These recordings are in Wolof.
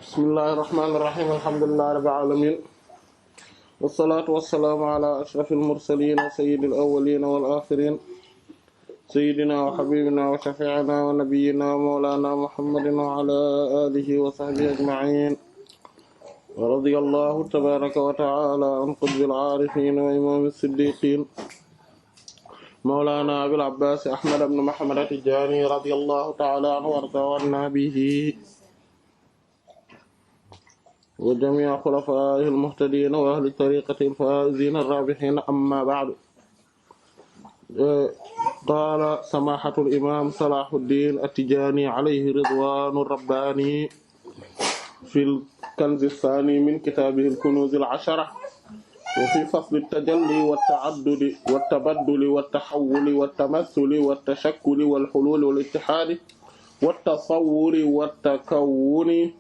bismillahir rahmanir rahim alhamdulillahi rabbil alamin wassalatu wassalamu ala ashrafil mursalin sayyidil awwalin wal akhirin sayyidina wa habibina wa shafi'ina wa nabiyyina wa mawlana muhammadin wa ala alihi wa sahbihi ajma'in wa radiyallahu tabaraka wa ta'ala an qutbil arifin wa imamis siddiqin mawlana abil abbas ahmad ibn muhammad at-tijani radiyallahu ta'ala anhu wa arda bihi wa jami'a khulafaa'ihi al-muhtadiin wa ahli tariiqatihi al-faa'iziina ar-raabihiin amma ba'du qaala samaahatul imaam Salaahudiin at-Tijaani alayhi ridwaanu rabbaani fil kanzi as-saani min kitaabihi al-kunuuz al-'ashara wa fii fasli at-tajalli wat-ta'addudi wat-tabadduli wat-tahawwuli wat-tamassuli wat-tashakkuli wal-huluuli wal-ittihaadi wat-tasawwuri wat-takawwuni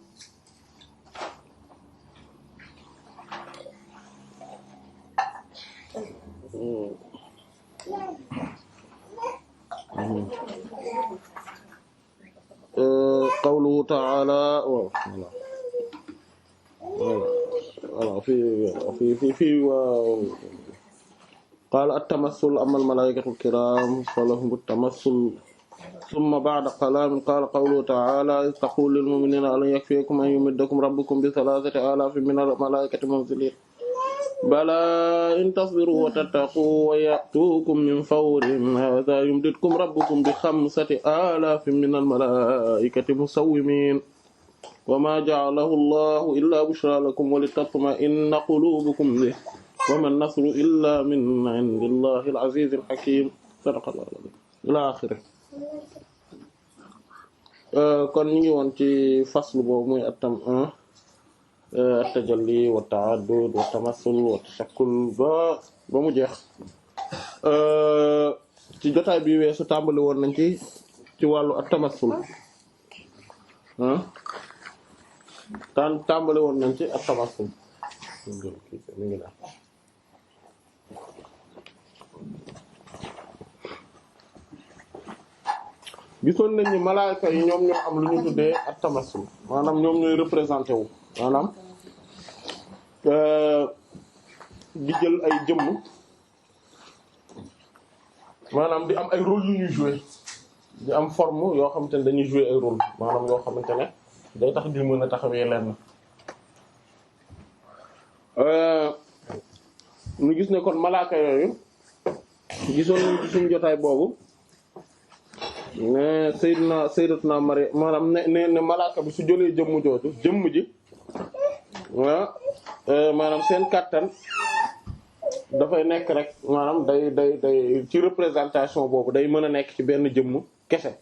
qawluhu ta'ala fi qaala at-tamassul amma al-malaa'ikatu al-kiraam falahum at-tamassul thumma ba'da kalaamin qaala qawluhu ta'ala iz taqulu lil-mu'miniina alam yakfikum an yumiddakum rabbukum bi thalathati alaafin mina al-malaa'ikati munziliin balaa in tasbiru wa tattaqu wa ya'tuukum min fawrihim haadhaa yumdidkum rabbukum bi 5,000 minal malaa'ikati musawwimiin wa maa ja'alahu Allahu illaa bushraa lakum wa litatma'inna quluubukum bihi wa man nasru illaa min 'indillaahi al-'aziizil hakiim sadaqallaahu al-'aziim ilaa aaxirih. Kon ñu ngi woon ci faslu boobu muy at-tajalli wa ta'addud wa tamassul wa tashakkul ba mu jeex. Ci jotaay bi weesu tàmbali woon nañ ci wàllu at-tamassul tàmbali woon nañ ci at-tamassul gisoon nañ ni malaaka yi ñoom ñoo am lu ñu tuddee at-tamassul maanaam ñoom ñooy représenté wu maanaam di jël ay jëmm maanaam di am ay rôle yu ñuy jouer di am forme yoo xamante ne dañuy jouer ay rôle maanaam yoo xamante ne day tax di mën a taxawee lenn ñu gis ne kon malaaka yooyu gisoon nañ ci suñu jotaay boobu ne sayyidatuna Maryam maanaam ne malaaka bi su jëlee jëmm jooju jëmm ji maanaam seen kàttan dafay nekk rek maanaam day ci représentation boobu day mën a nekk ci benn jëmm kese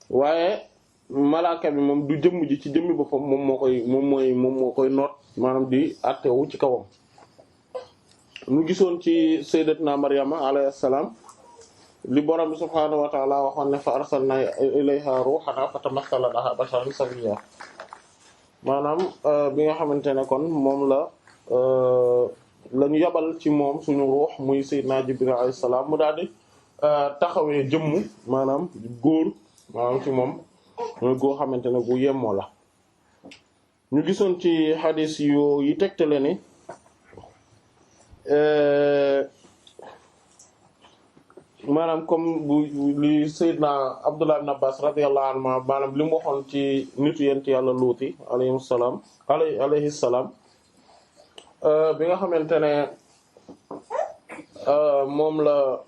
waaye malaaka bi moom du jëmm ji ci jëmmi boppam moom moo koy noot maanaam di àttewu ci kawam. ñu gisoon ci sayyidatuna Maryama alayhi salaam li borom bi subhaanahu wa ta'ala waxoon ne fa arsalna ilayha ruuhanaa fatamassala lahaa basharan sawiyya maanaam bi nga xamante ne kon moom la ñu yabal ci moom suñu ruux muy sayyidina Jibril alayhi salaam mu daal di taxawee jëmm maanaam góor maanaam ci moom mooy goo xamante ne gu yemmoo la. ñu gisoon ci hadith yi tegtale ni maanaam comme li sayyidina Abdullah ibn Abbas radiyallahu anhu maanaam li mu waxoon ci nitu yent yàlla Luuti alayhi salaam bi nga xamante ne moom la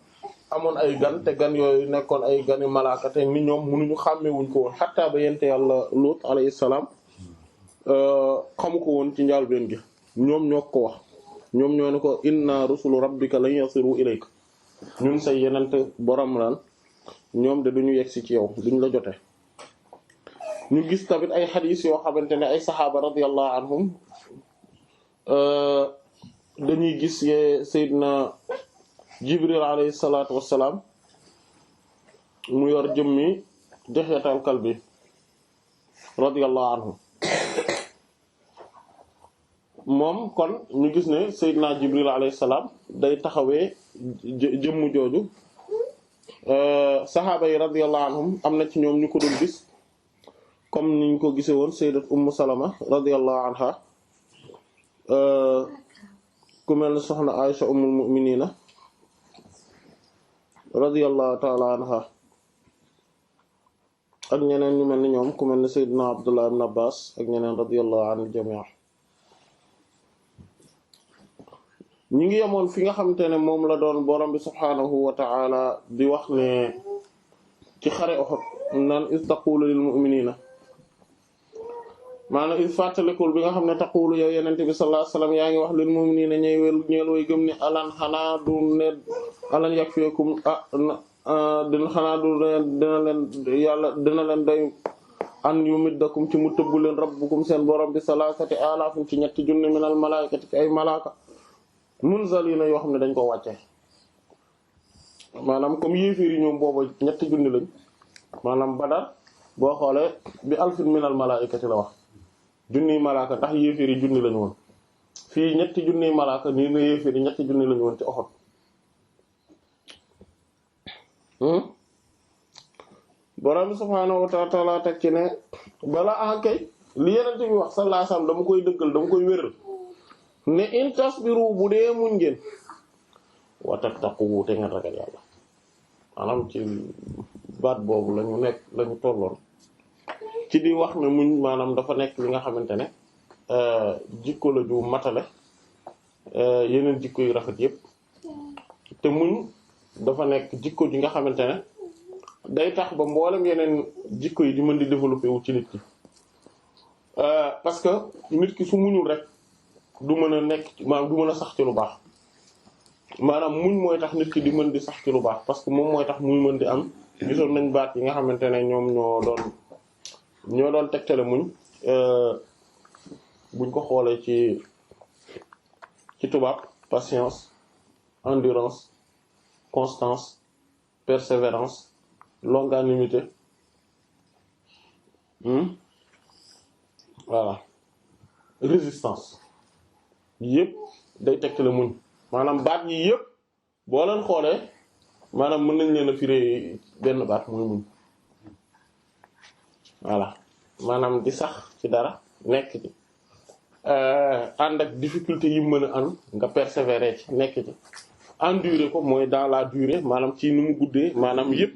amoon ay gan te gan yooyu nekkoon ay gani malaaka te ni ñoom mënuñu xàmmewuñ ko woon xattaa ba yent yàlla Luut alayhi salaam xamu ko woon ci njàlbéen gi ñoom ñoo ko wax ñoom ñoo ne ko inna rusulu rabbika lan yasiru ilayka ñun say yenente borom lan ñoom de duñu yegsi ci yow duñ la jote ñu gis tamit ay xadiis yoo xamante ne ay saxaaba radiyallahu anhum dañuy gis ye Seydina Jibril alayhi salaatu wassalaam mu yor jëmmi Dihyatal Kalbi radiyallahu anhu moom kon ñu gis ne Seydina Jibril alayhi salaam day taxawee jëmm jooju saxaaba yi radiyallahu anhum am na ci ñoom ñu ko doon gis comme niñ ko gisee woon sayyidat Ummu Salama radiyallahu anha ku mel ne soxna Aisha ummul mu'minina radiyallahu ta'ala anha ak ñeneen ñu mel ni ñoom ku mel ne sayyidina Abdullah ibn Abbas ak ñeneen radiyallahu anil jami' ñi ngi yemoon fi nga xamante ne moom la doon borom bi subhaanahu wa ta'ala di wax ne ci xare Uhud naan iz taqulu lil mu'minina maanaam iz fàttalikul bi nga xam ne taqulu yow yenente bi sallallahu alayhi wasallam yaa ngi wax lil mu'minina ñeel way gëm ni alan xanaa du ne alan yakfikum dina xanaa du ne dina leen yàlla dina leen doy an yumiddakum ci mu tëbb leen rabbukum seen borom bi salasati alaafin ci ñetti junni minal malaa'ikati ci ay malaaka munzalina yoo xam ne dañ ko wàcce maanaam comme yéeféer yi ñoom booba ñetti junni lañ maanaam Badar boo xoolee bi alfin minal malaa'ikati la wax junniy malaaka ndax yéeféer yi junni lañu woon fii ñetti junniy malaaka nii na yéeféer yi ñetti junni lañu woon ci Uhud borom subhaanahu wa ta'ala teg ci ne bala ankay li yenente bi wax sallallahu alayhi wasallam dama koy dëggal dama koy wéral ne in tasbiru bu dee muñ ngeen wa tattaqu te ngeen ragal yàlla maanaam ci baat boobu lañu tolloon ci di wax ne muñ maanaam dafa nekk li nga xamante ne jikko la ju matale yeneen jikko yu rafet yépp te muñ dafa nekk jikko ji nga xamante ne day tax ba mboolem yeneen jikko yi di mën di développer wu ci nit ki parce que nit ki su muñul rek du mën a nekk maanaam du mën a sax ci lu baax maanaam muñ mooy tax nit ki di mën di sax ci lu baax parce que moom mooy tax muy mën di am gisoon nañ baat yi nga xamante ne ñoom ñoo doon tegtale muñ buñ ko xoolee ci tubaab patience endurance constance persévérance longanimité voilà résistance yëpp day tegtale muñ maanaam baat yi yëpp boo leen xoolee maanaam mën nañ leen a firé benn baat mooy muñ voilà maanaam di sax ci dara nekk ci ànd ak difficulté yi mën a am nga persévérer ci nekk ci endurer ko mooy dans la durée maanaam ci nu mu guddee maanaam yëpp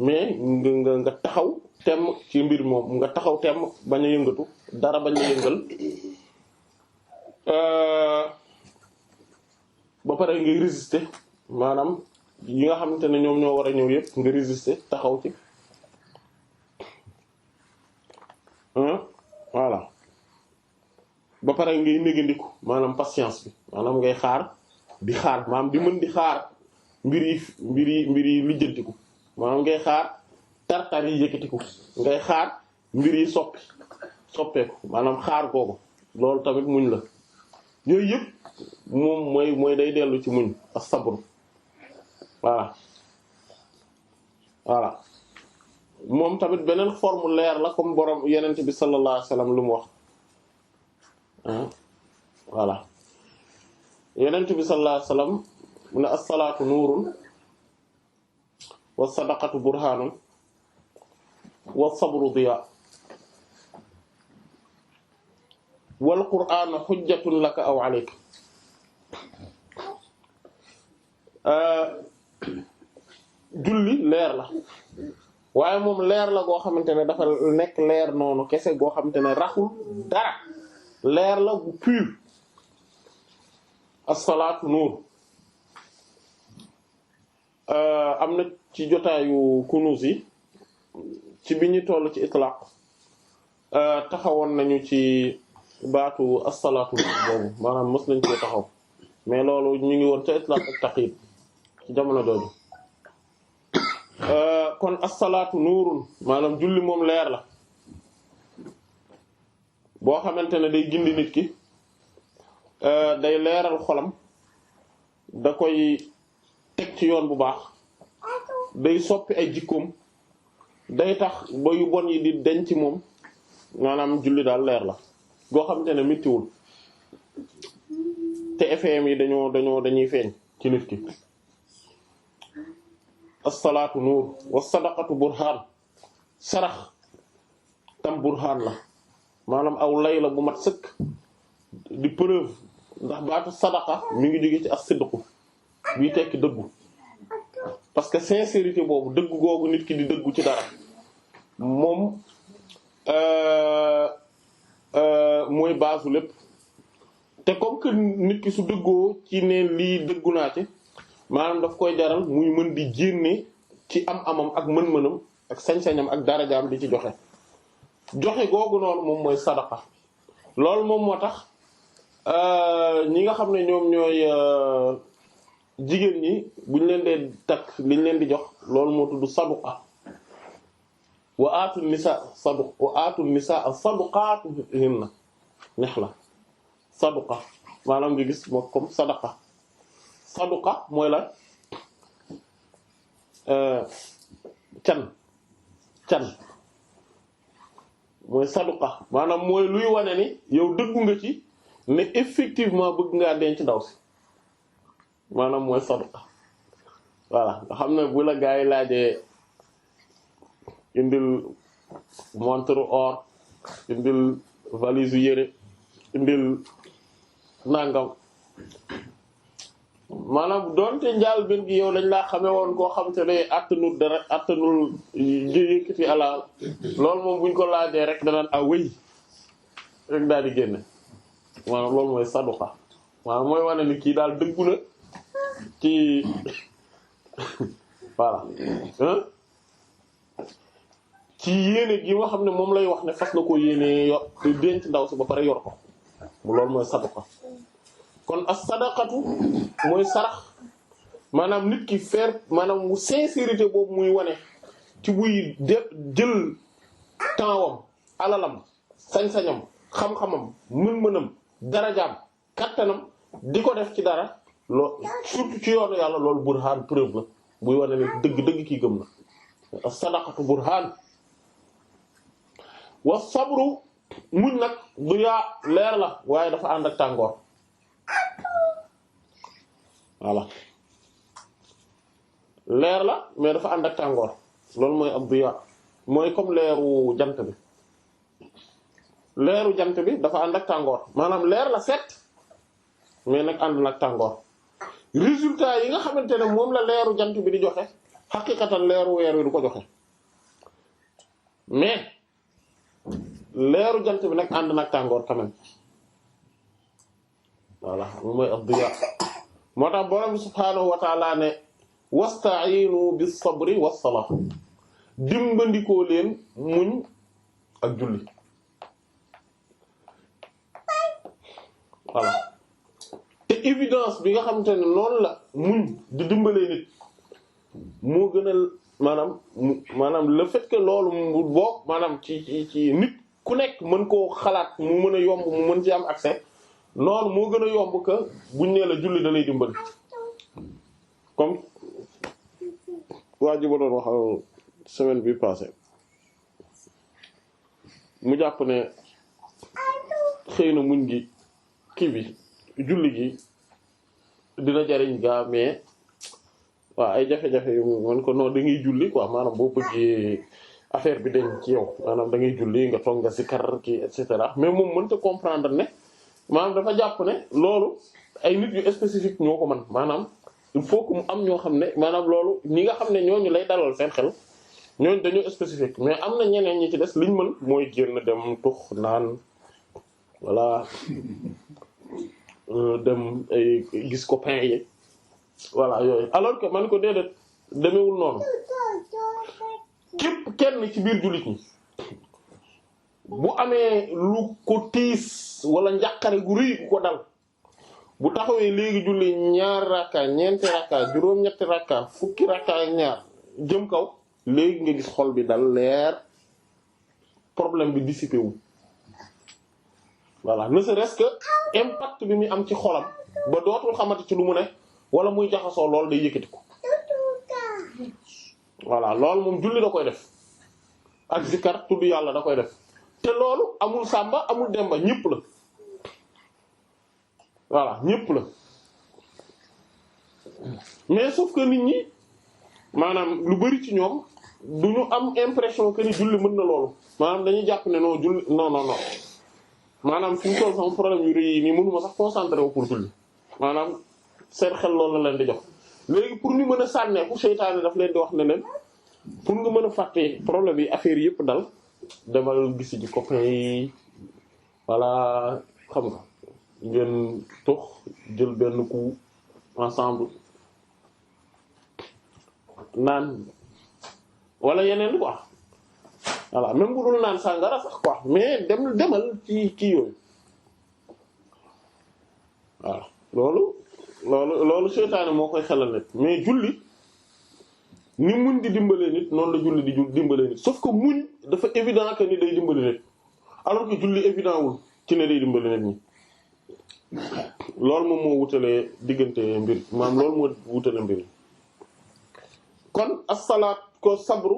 mais nga taxaw temm ci mbir moom nga taxaw temm bañ a yëngatu dara bañ a yëngal ba pare ngay résister maanaam yi nga xamante ne ñoom ñoo war a ñëw yëpp nga résister taxaw ci voilà ba pare ngay négandiku maanaam patience bi maanaam ngay xaar di xaar maanaam di mën di xaar mbir yi lijjantiku maanaam ngay xaar tartar yi yëkkatiku ngay xaar mbir yi soppeeku maanaam xaar googu loolu tamit muñ la yooyu yëpp moom mooy day dellu ci muñ as-sabr voilà moom tamit beneen forme leer la comme borom yenente bi sallallahu alayhi wasallam lu mu wax voilà yenente bi sallallahu alayhi wasallam mu ne as-salaatu nuurun wa sadaqatu burhaanun wa sabru diyaa wal qur'aanu hujjatun laka aw alayka julli leer la waaye moom leer la goo xamante ne dafa nekk leer noonu kese goo xamante ne raxul dara leer la bu pur as-salaatu nuur am na ci jotaayu kunuz yi ci bi ñu toll ci itlaq taxawoon nañu ci baatu as-salaatu boobu maanaam mës nañ ci taxaw mais loolu ñu ngi woon ca itlaq ak taqyid ci jamono jooju kon as-salaatu nuurun maanaam julli moom leer la boo xamante ne day gindi nit ki day leeral xolam da koy teg ci yoon bu baax day soppi ay jikkoom day tax ba yu bon yi di denc ci moom maanaam julli daal leer la goo xamante ne mittiwul te effet yi dañuy feeñ ci nit ki as-salaatu nuur wa sadaqatu burhaan sarax tam burhaan la maanaam aw lay la bu mat sëkk di preuve ndax baatu sadaqa mi ngi jóge ci as-sidqu bii tekki dëggu parce que sincérité boobu dëggu googu nit ki di dëggu ci dara moom mooy baasu lépp te comme que nit ki su dëggoo ci ne lii dëggu naa ci maanaam daf koy jaral muy mën di génne ci am-amam ak mën-mënam ak sañ-sañam ak darajaam di ci joxe googu noonu moom mooy sadaqa loolu moom moo tax ñi nga xam ne ñoom ñooy jigéen ñi buñ leen dee takk liñ leen di jox loolu moo tudd saduqa wa aatu nisaa saduqaatuhinna nihla saduqa maanaam nga gis moo comme sadaqa saduqa mooy la can mooy saduqa maanaam mooy luy wane ni yow dëggu nga ci ne effectivement bëgg ngaa denc ndaw si maanaam mooy saduqa voilà nga xam ne bu la gaa yi laajee indil montre or indil valise yére indil nangam maanaam doonte njaal benn gi yow lañ laa xamee woon koo xam te ne attanul dara attanul yëkkati alal loolu moom buñ ko laajee rek danaan a wéy rek daal di génne maanaam loolu mooy saduqa maanaam mooy wane ni kii daal dëggu na ci voilà ci yéene gi nga xam ne moom lay wax ne fas na ko yéene yor denc ndaw si ba pare yor ko loolu mooy saduqa kon as-sadaqatu mooy sarax maanaam nit ki faire maanaam mu sincérité boobu muy wane ci buy jël temps wam alalam sañ-sañam xam-xamam mën-mënam darajaam kattanam di ko def ci dara loo surtout ci yoonu yàlla loolu burhaan preuve la buy wane ne dëgg-dëgg kii gëm na as-sadaqatu burhaan wa sabru muñ nag du yaa leer la waaye dafa ànd ak tàngoor voilà leer la mais dafa ànd ak tàngoor loolu mooy ab diya mooy comme leeru jant bi leeru jant bi dafa ànd ak tàngoor maanaam leer la set mais nag ànd nag tàngoor résultat yi nga xamante ne moom la leeru jant bi di joxe xaqiqatan leeru weer wi du ko joxe mais leeru jant bi nag ànd nag tàngoor quand même voilà moom mooy ab diya moo tax borom subhaanahu wa ta'ala ne wasta'inu bis sabri was salah dimbandikoo leen muñ ak julli voilà te évidence bi nga xamante ne noonu la muñ di dimbalee nit moo gën a maanaam le fait que loolu mu bokk maanaam ci nit ku nekk mën koo xalaat mu mën a yomb mu mën ci am accès noonu moo gën a yomb que buñ nee la julli da lay dimbali comme waa ji ba doon wax semaine bi passée mu jàpp ne xëy na muñ gi kii bi julli gi dina jariñ gaa mais waaw ay jafe-jafe yu man ko non da ngay julli quoi maanaam boo bëggee affaire bi dañ ci yow maanaam da ngay julli nga toog nga sikar kii et cetera mais moom mënta comprendre ne maanaam dafa jàpp ne loolu ay nit yu spécifique ñoo ko man maanaam il faut que mu am ñoo xam ne maanaam loolu ñi nga xam ne ñooñu lay dalal seen xel ñooñu dañoo spécifique mais am na ñeneen ñi ci des liñ mën mooy génn dem tux naan voilà dem ay gis copain yi voilà yooyu alors que man ko déedéet demewul noonu képp kenn ci biir jullit ñi bu amee lu ko tiis wala njàqare gu rëy gu ko dal bu taxawee léegi julli ñaari rakka ñeenti rakka juróom-ñetti rakka fukki rakka ak ñaar jëm kaw léegi nga gis xol bi dal leer problème bi dissipé wu voilà ne serait-ce que impact bi muy am ci xolam ba dootul xamante ci lu mu ne wala muy jaxasoo loolu day yëkkati ko voilà loolu moom julli da koy def ak zikar tudd yàlla da koy def te loolu amul sàmba amul demba ñëpp la voilà ñëpp la mais sauf que nit ñi maanaam lu bari ci ñoom du ñu am impression que ni julli mën na loolu maanaam dañuy jàpp ne non julli non maanaam fi mu toll sama problème yu rëy yi nii mënuma sax concentré wu pour julli maanaam seen xel loolu la leen di jox léegi pour ñu mën a sànneeku seytaane daf leen di wax ne leen pour nga mën a fàtte problème yi affaire yëpp dal demal gisi ji copain yi voilà xam nga ngeen tox jël benn coup ensemble naan wala yeneen quoi voilà même bu dul naan sàngara sax quoi mais demal ci yooyu voilà loolu seytaane moo koy xelal nit mais julli ni muñ di dimbalee nit noonu la julli di dimbalee nit sauf que muñ dafa évident que ni day dimbali nit alors que julli évident wul ci ne day dimbali nit ñi loolu moom moo wutalee diggante mbir maanaam loolu moo wutale mbir kon as-salaat ko sabru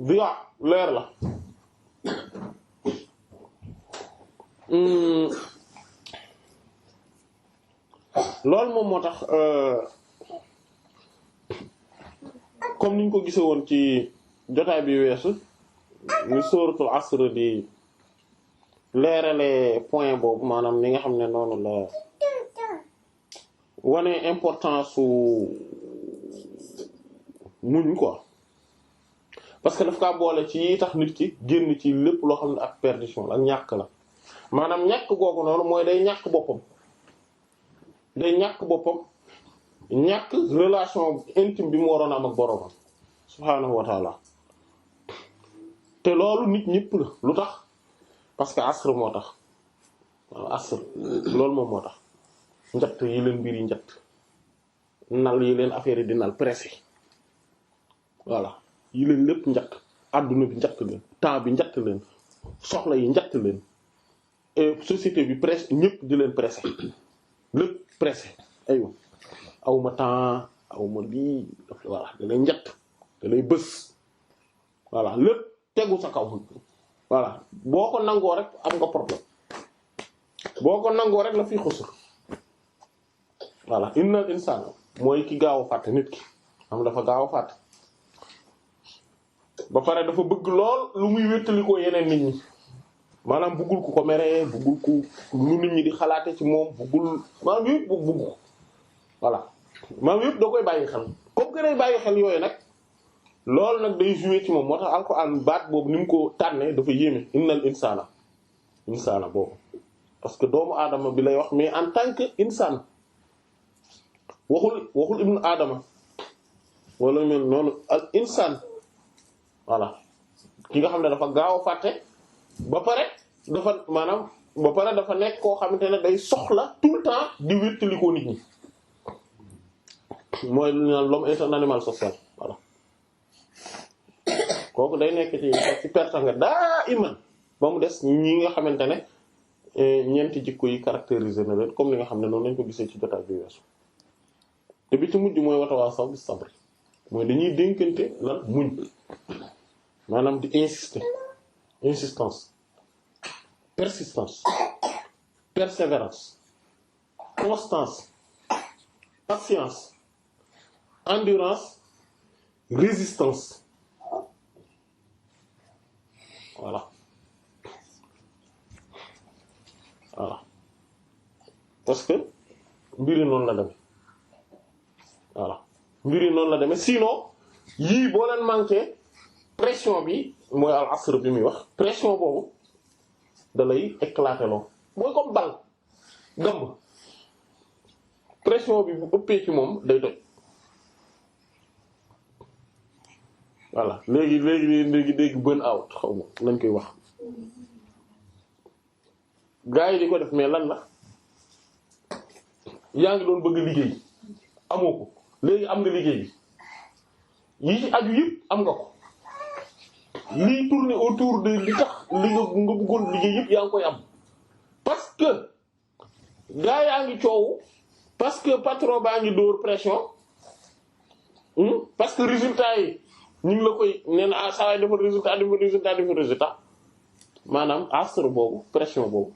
diya leer la loolu moom moo tax comme niñ ko gisee woon ci jotaay bi weesu ni sóoratul asr di leerale point boobu maanaam ni nga xam ne noonu la wane importance su muñ quoi parce que daf kaa boole ci yi tax nit ki génn ci lépp loo xam ne ak perdition la ak ñàkk la maanaam ñàkk googu noonu mooy day ñàkk boppam ñàkk relation intime bi mu waroon am ak boroomam subhaanahu wa taala te loolu nit ñëpp la lu tax parce que asr moo tax waaw asr loolu moom moo tax njatt yi leen mbir yi njatt nal yi leen affaire yi di nal pressé voilà yi leen lépp njatt adduna bi njatt leen temps bi njatt leen soxla yi njatt leen société bi presse ñëpp di leen pressé lépp pressé aywa awma temps awma lii voilà da lay njatt da lay bës voilà lépp tegu sa kaw voilà boo ko nangoo rek am nga problème boo ko nangoo rek la fii xusur voilà innal insana mooy ki gaaw a fàtte nit ki am dafa gaaw a fàtte ba pare dafa bëgg lool lu muy wéttali ko yeneen nit ñi maanaam bëggul ku ko meree bëggul ku lu nit ñi di xalaate ci moom bëggul maanaam yëpp bëgg ko voilà maanaam yëpp da koy bàyyi xel comme que day bàyyi xel yooyu nag loolu nag day jouer ci moom moo tax alxuraan baat boobu ni mu ko tànnee dafa yéeme innal insana boobu parce que doomu aadama bi lay wax mais en tant que insaan waxul ibnu aadama wala mel noonu al insaan voilà ki nga xam ne dafa gaaw a fàtte ba pare dafa nekk koo xamante ne day soxla tout le temps di wéttali ko nit ñi mooy lu ñu naan l'homme est un animal social voilà kooku day nekk ci perte nga daa iman ba mu des ñi nga xamante ne ñeenti jikko yi caractérisé na leen comme li nga xam ne noonu lañ ko gisee ci jotaay bi weesu te bi ci mujj mooy watawaasaw bis sabr mooy dañuy dénkante lan muñ maanaam di insistance persistance persévérance constance patience endurance résistance voilà parce que mbiri noonu la demee voilà mbiri noonu la demee sinon yii boo leen manqué pression bi mooy al asr bi muy wax pression boobu da lay éclater loo mooy comme bal gamb pression bi bu ëppee ci moom day toj voilà léegi dégg burn out xaw ma lañ koy wax gars yi di ko def mais lan la yaa ngi doon bëgg liggéey amoo ko léegi am nga liggéey bi yi ci aju yëpp am nga ko lii tourner autour de li tax li nga bëggoon liggéey yëpp yaa ngi koy am parce que gars yaa ngi coow parce que patron baa ngi dóor pression parce que résultat yi ñu ngi la koy nee na saa waay defal résultat maanaam astre boobu pression boobu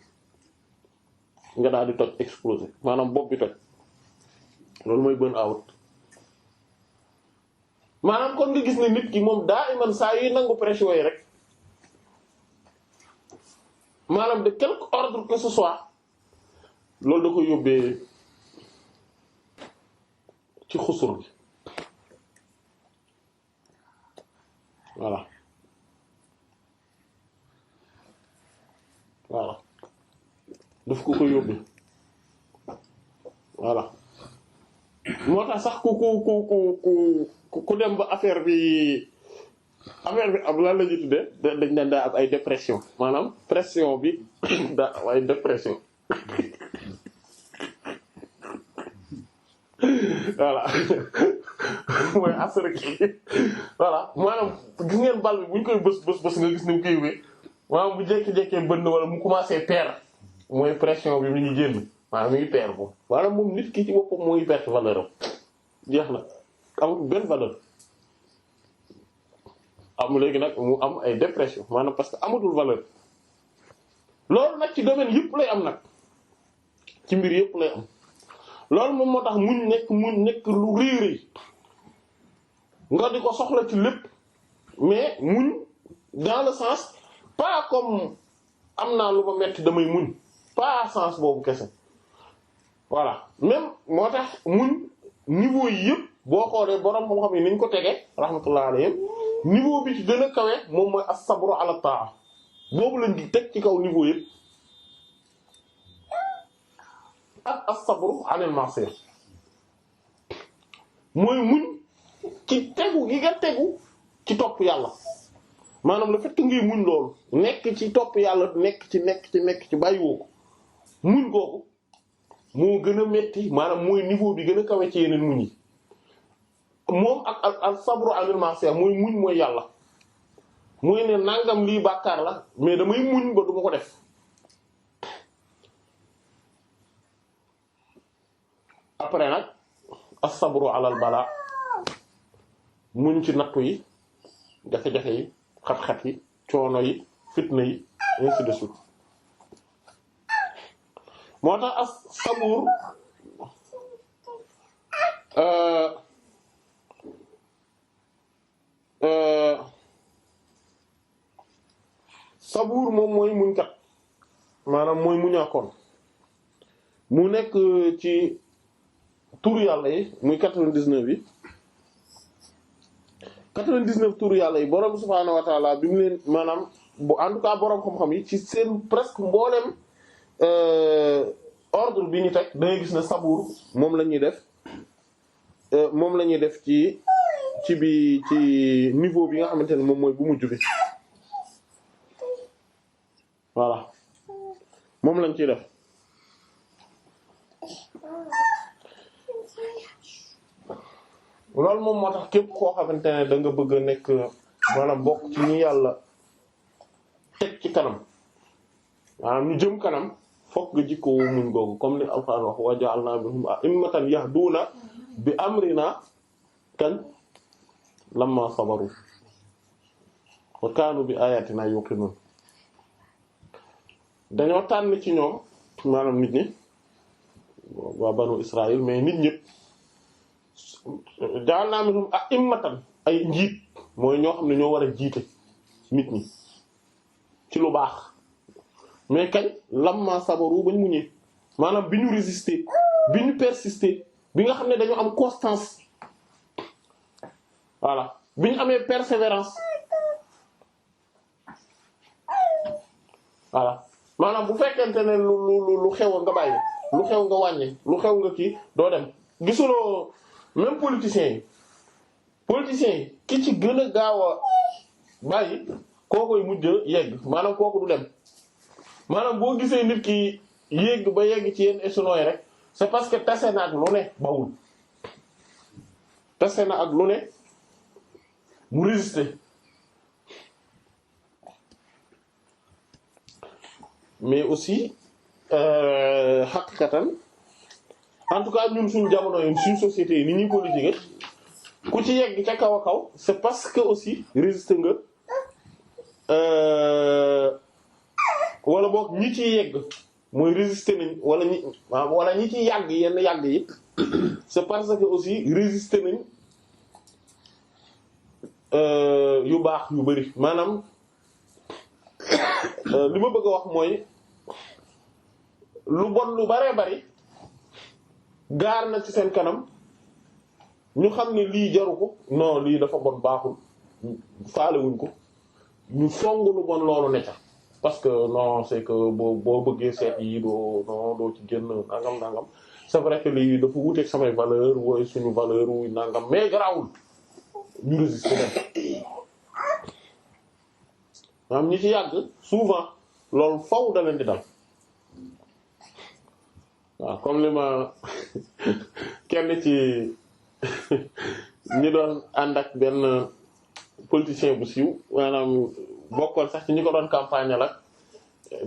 nga daal di toj exploser maanaam bopp bi toj loolu mooy burn out maanaam kon nga gis ne nit ki moom daa iman saa yuy nangu pression yi rek maanaam de quelque ordre que ce soit loolu da ko yóbbee ci xusur bi voilà daf ko yóbbee voilà moo tax sax ku dem ba affaire bi am lan la ñuy tuddee dañ daan daa am ay dépression maanaam pression bi daa am ay dépression voilà mooy assuré kii voilà maanaam gis ngeen bal bi bu ñu koy bës nga gis ni mu koy wéy maanaam bu jékki-jékkee bënn wala mu commencé perdre mooy pression bi mi ngi génn maanaam mi ngi perdre boobu maanaam moom nit ki ci boppam moo ngi perdre valeur am jeex na amul benn valeur am léegi nag mu am ay dépression maanaam parce que amatul valeur loolu nag ci domaine yëpp lay am nag ci mbir yëpp lay am loolu moom moo tax muñ nekk lu réeréy nga di ko soxla ci lépp mais muñ dans le sens pas comme am naa lu ma metti damay muñ pas sens boobu kese voilà même moo tax muñ niveau yi yëpp boo xoolee borom xam-xam yi niñ ko tegee rahmatullah alayhim niveau bi ci gën a kawe moom mooy as-sabru ala ta'a boobu lañ di teg ci kaw niveau yëpp ak as-sabru anil ma'siyah mooy muñ ci tegu gi nga tegu ci topp yàlla maanaam le fait que ngay muñ loolu nekk ci topp yàlla nekk ci bàyyiwoo ko muñ googu moo gën a metti maanaam mooy niveau bi gën a kawe ci yeneen muñ yi moom ak as-sabru anil ma'siyah mooy muñ mooy yàlla mooy ne nangam lii bàkkaar la mais damay muñ ba duma ko def après nag as-sabru alal bala muñ ci nattu yi jafe-jafe yi xat-xat yi coono yi fitna yi ainsi de suite moo tax as-sabur sabuur moom mooy muñkat maanaam mooy muñaakoon mu nekk ci turu yàlla yi muy 99 yi 99 turu yàlla yi borom subhaanahu wa taala bi mu leen maanaam bu en tout cas borom xam-xam yi ci seen presque mboolem ordre bi ñu teg da ngay gis ne sabuur moom la ñuy def ci niveau bi nga xamante ne moom mooy bu mujj bi voilà moom lañ ciy def loolu moom moo tax képp koo xamante ne da nga bëgg a nekk maanaam bokk ci ñi yàlla teg ci kanam maanaam ñu jëm kanam fokk nga jikkoo muñ googu comme ni Alxuraan wax wa ja'alna minhum a'immatan yahduna bi amrina kan lamma sabaru wa kaanu bi ayatina yuqinun dañoo tànn ci ñoom maanaam nit ñi waa banu Israël mais nit ñëpp ja'alna minhum a'immatan ay njiit mooy ñoo xam ne ñoo war a jiite nit ñi ci lu baax mais kañ lamma sabaru bañ muñee maanaam bi ñu résister bi ñu persister bi nga xam ne dañoo am constance voilà bi ñu amee persévérance voilà maanaam bu fekkente ne lu xew nga bàyyi lu xew nga wàññi lu xew nga kii doo dem gisuloo même politiciens yi ki ci gën a gaaw a bàyyi kookoy mujj yegg maanaam kooku du dem maanaam boo gisee nit ki yegg ba yegg ci yenn échelons yi rek c'est parce que tase na ak lu ne bawul tase na ak lu ne mu résister mais aussi xaqiqatan en tout cas ñun suñu jamono yi suñu société yi ni ñuy politique ku ci yegg ca kaw a kaw c'est parce que aussi résister nga wala boog ñi ciy yegg mooy résister nañ wala ñi ciy yàgg yenn yàgg yi c'est parce que aussi résister nañ yu baax yu bari maanaam li ma bëgg a wax mooy lu bon lu baree bari gaar na ci seen kanam ñu xam ne lii jaru ko non lii dafa bon baaxul faalewuñ ko ñu song lu bon loolu ne ca parce que non c'est que boo bëggee seet yi doo ci génn nangam c'est vrai que lii dafa wuteeg samay valeur wooy suñu valeur wuy nangam mais garawul ñu résister leen maanaam ñi ci yàgg souvent loolu faw da leen di dal waaw comme li ma kenn ci ñi doon ànd ak benn politicien bu siiw maanaam bokkoon sax ci ñi ko doon campagne la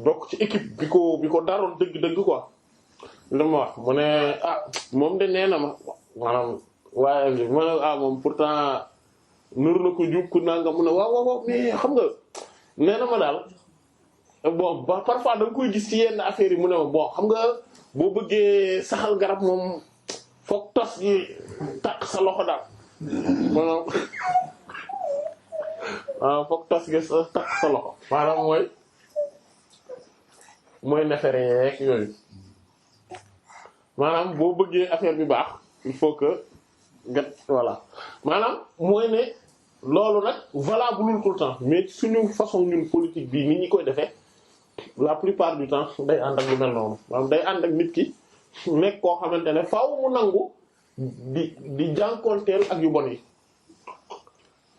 bokk ci équipe bi ko daroon dëgg-dëgg quoi li ma wax mu ne moom de nee na ma maanaam waaye ma ne moom pourtant nur na ko jub ku nanga mu ne waaw mais xam nga nee na ma daal bon parfois da nga koy gis ci yenn affaires yi mu ne ma bon xam nga boo bëggee saxal garab moom fokk tos gi takk sa loxo daal maanaam fokk tos gi takk sa loxo maanaam mooy nefere yeeg yooyu maanaam boo bëggee affaire bi baax il faut que voilà maanaam mooy ne loolu nag valable tout le temps mais suñu façon ñun politique bi ni ñi koy defee la plupart du temps day ànd ak lu mel noonu maanaam day ànd ak nit ki nekk koo xamante ne faaw mu nangu di jànkoonteel ak yu bon yi